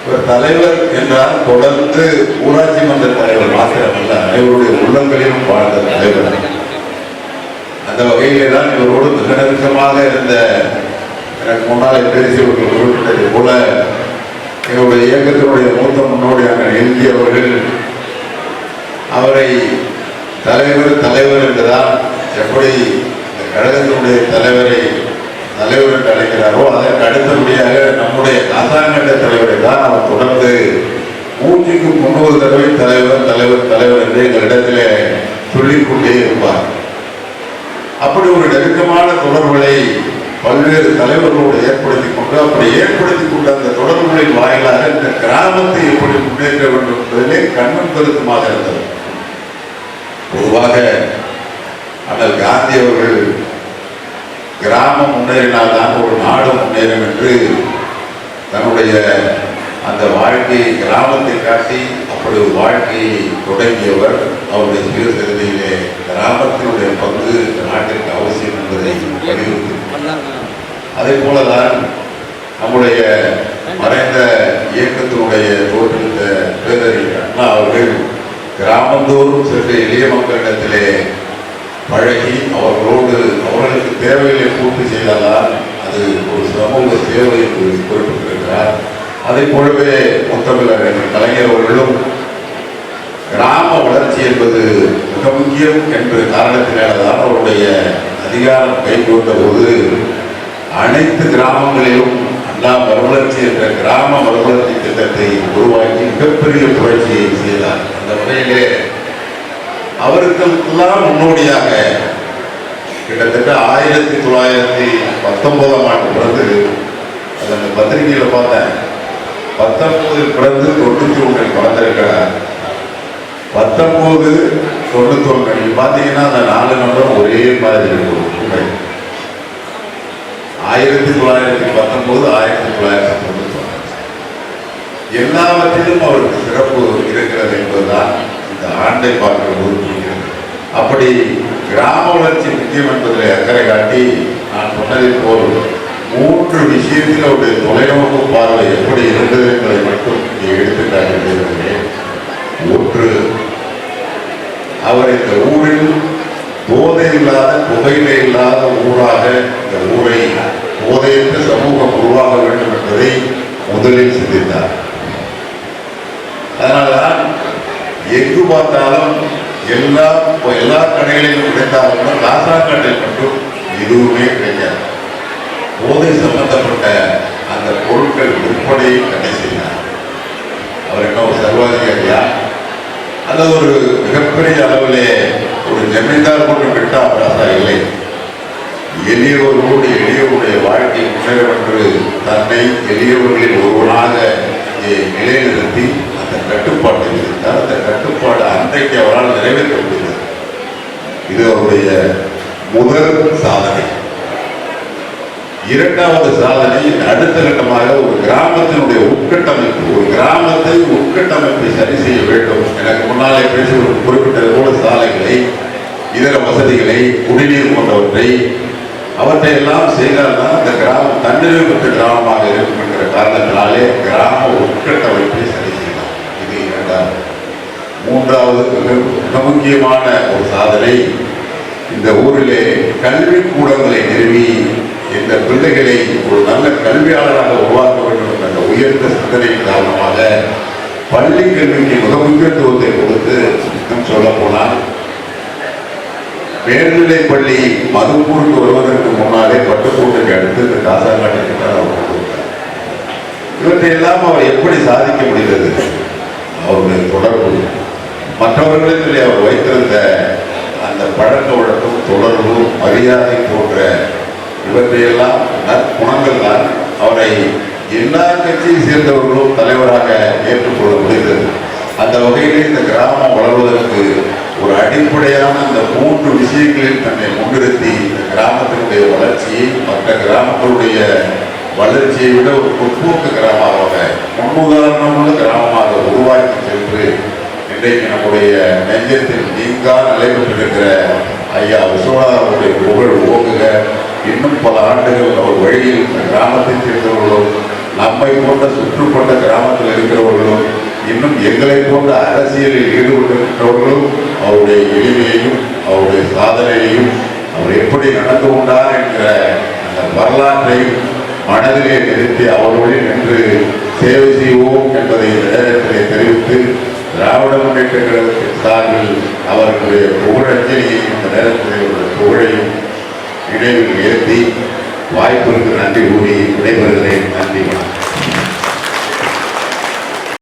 ஒரு தலைவர் என்றால் தொடர்ந்து ஊராட்சி மன்ற தலைவர் மாத்திரமல்ல, அனைவருடைய உள்ளங்களிலும் வாழ்ந்த தலைவர். அந்த வகையிலே தான் இவரோடு மிக நெருக்கமாக இருந்த எனக்கு முன்னாலே பேசியவர்கள் குறிப்பிட்டதை போல எங்களுடைய இயக்கத்தினுடைய மூத்த முன்னோடியான எல்ஜி அவர்கள் அவரை தலைவர் என்றுதான் எப்படி இந்த கழகத்தினுடைய தலைவர் என்று அழைக்கிறாரோ அதற்கு அடுத்தபடியாக நம்முடைய காசாங்கண்ட தலைவரை தான் அவர் தொடர்ந்து 300 தடவை தலைவர் என்று எங்களிடத்திலே சொல்லிக்கொண்டே இருப்பார். அப்படி ஒரு நெருக்கமான தொடர்புகளை பல்வேறு தலைவர்களோடு ஏற்படுத்திக் கொண்டு அந்த தொடர்புகளின் வாயிலாக இந்த கிராமத்தை எப்படி முன்னேற்ற வேண்டும் என்பதிலே கண்ணும் கருத்துமாக இருந்தது. பொதுவாக அண்ணல் காந்தி அவர்கள் கிராமம் முன்னேறினால்தான் ஒரு நாடு முன்னேறும் என்று தன்னுடைய அந்த வாழ்க்கையை கிராமத்தை காட்டி அப்படி ஒரு வாழ்க்கையை தொடங்கியவர். அவருடைய சுயசரிதையிலே கிராமத்தினுடைய பங்கு நாட்டிற்கு அவசியம் என்பதை வலியுறுத்தி, அதே போலதான் நம்முடைய மறைந்த இயக்கத்தினுடைய தோற்றுவித்த பேரறிஞர் அண்ணா அவர்கள் கிராமந்தோறும் சென்று எளிய மக்களிடத்திலே பழகி அவர்களுக்கு தேவைகளை பூர்த்தி செய்தால்தான் அது ஒரு சமூக சேவை என்று குறிப்பிட்டிருக்கிறார். அதை போலவே முத்தமிழர் கலைஞர் அவர்களும் கிராம வளர்ச்சி என்பது மிக முக்கியம் என்ற காரணத்தினால்தான் அவருடைய அதிகாரம் கைகொண்ட போது அனைத்து கிராமங்களிலும் அண்ணா மறுவளர்ச்சி என்ற கிராம மறுவளர்ச்சி திட்டத்தை உருவாக்கி மிகப்பெரிய புரட்சியை செய்தார். அந்த வகையிலே அவருக்கெல்லாம் முன்னோடியாக கிட்டத்தட்ட 1919ஆம் ஆண்டு பிறந்து, அது அந்த பத்திரிகையில் பார்த்தேன், 19 பிறந்து 91 பிறந்திருக்கிறார். 1991 நீங்க பார்த்தீங்கன்னா அந்த 4 நம்பரும் ஒரே மாதிரி இருக்கும். 1919 1991 எல்லாவற்றிலும் அவருக்கு சிறப்பு இருக்கிறது என்பதுதான் இந்த ஆண்டை பார்க்கிற போது புரிகிறது. அப்படி கிராம வளர்ச்சி முக்கியம் என்பதில் அக்கறை காட்டி நான் சொன்னதை போல் 3 விஷயத்தில் அவருடைய தொலைநோக்கு பார்வை எப்படி இருந்தது என்பதை மட்டும் இங்கே எடுத்துக்காட்டுகிறேன். 1, அவர் இந்த ஊரில் போதை இல்லாத புகையிலை இல்லாத ஊராக இந்த ஊரை போதையற்ற சமூகம் உருவாக வேண்டும் என்பதை முதலில் சிந்தித்தார். அதனால்தான் எங்கு பார்த்தாலும் எல்லா கடைகளிலும் கிடைத்தாலும் காசாங்கட்டில் மட்டும் எதுவுமே கிடைக்காது. போதை சம்பந்தப்பட்ட அந்த பொருட்கள் விற்பனையை தடை செய்தார். அவர் என்ன ஒரு சர்வாதிகாரியா அல்லது ஒரு மிகப்பெரிய அளவிலே ஒரு ஜமீன்தார் கொண்டு விட்டா ராசா இல்லை. எளியவர்களோடு எளியவருடைய வாழ்க்கை முன்னேறும் என்று தன்னை எளியவர்களில் ஒருவனாக நிலைநிறுத்தி அந்த கட்டுப்பாட்டை விதித்தார். அந்த கட்டுப்பாடு அன்றைக்கு அவரால் நிறைவேற்ற முடிந்தது. இது அவருடைய முதல் சாதனை. இரண்டாவது சாதனை அடுத்த கட்டமாக ஒரு கிராமத்தினுடைய உட்கட்டமைப்பு, ஒரு கிராமத்தை உட்கட்டமைப்பை சரி செய்ய வேண்டும். எனக்கு முன்னாலே பேசுவது குறிப்பிட்டது போல சாலைகளை, இதர வசதிகளை, குடிநீர் போன்றவற்றை அவற்றை எல்லாம் செய்தால்தான் அந்த கிராமம் தன்னிறைவு பெற்ற கிராமமாக இருக்கும் என்கிற காரணத்தினாலே கிராம உட்கட்டமைப்பை சரி செய்யலாம். இது இரண்டாவது. மூன்றாவது மிக முக்கியமான ஒரு சாதனை, இந்த ஊரிலே கல்விக்கூடங்களை நிறுவி இந்த பிள்ளைகளை ஒரு நல்ல கல்வியாளராக உருவாக்க வேண்டும் என்ற உயர்ந்த சிந்தனையின் காரணமாக பள்ளி கல்விக்கு மிக முக்கியத்துவத்தை கொடுத்து இன்னும் சொல்ல போனால் மேல்நிலை பள்ளி மதுப்பூருக்கு வருவதற்கு முன்னாலே பட்டுக்கோட்டைக்கு அடுத்து இந்த காசாங்காட்டுக்கு தான் அவர் கொண்டு வந்தார். இவற்றை எல்லாம் அவர் எப்படி சாதிக்க முடிந்தது? அவருடைய தொடர்பு, மற்றவர்களிடத்திலே அவர் வைத்திருந்த அந்த பழக்க வழக்கம், தொடர்பு, மரியாதை போன்ற இவற்றையெல்லாம் நற்குணங்கள் தான் அவரை எல்லா கட்சியை சேர்ந்தவர்களும் தலைவராக ஏற்றுக்கொள்ள முடிந்தது. அந்த வகையில் இந்த கிராமம் வளர்வதற்கு ஒரு அடிப்படையான அந்த 3 விஷயங்களில் தன்னை முன்னிறுத்தி இந்த கிராமத்தினுடைய வளர்ச்சியை மற்ற கிராமங்களுடைய வளர்ச்சியை விட ஒரு முற்போக்கு கிராமமாக, முன்னுதாரணமுள்ள கிராமமாக உருவாக்கி சென்று இன்றைக்கு நம்முடைய நெஞ்சத்தில் நீங்கா நடைபெற்றிருக்கிற ஐயா விஸ்வநாதனுடைய புகழ் ஓங்குக. இன்னும் பல ஆண்டுகள் அவர் வழியில் இந்த கிராமத்தை சேர்ந்தவர்களும் நம்மை போன்ற சுற்றுப்பட்ட கிராமத்தில் இருக்கிறவர்களும் இன்னும் எங்களை போன்ற அரசியலில் ஈடுபட்டிருக்கிறவர்களும் அவருடைய எளிமையையும் அவருடைய சாதனையையும் அவர் எப்படி நடந்து கொண்டார் என்கிற அந்த வரலாற்றையும் மனதிலே நிறுத்தி அவர்களோடு நின்று சேவை செய்வோம் என்பதை இந்த நேரத்திலே தெரிவித்து திராவிட முன்னேற்ற கழகத்தின் சார்பில் அவர்களுடைய புகழஞ்சலியையும் இந்த நேரத்திலே புகழையும் நினைவில் ஏற்றி வாய்ப்பிற்கு நன்றி கூறி விடைபெறுகிறேன். நன்றி.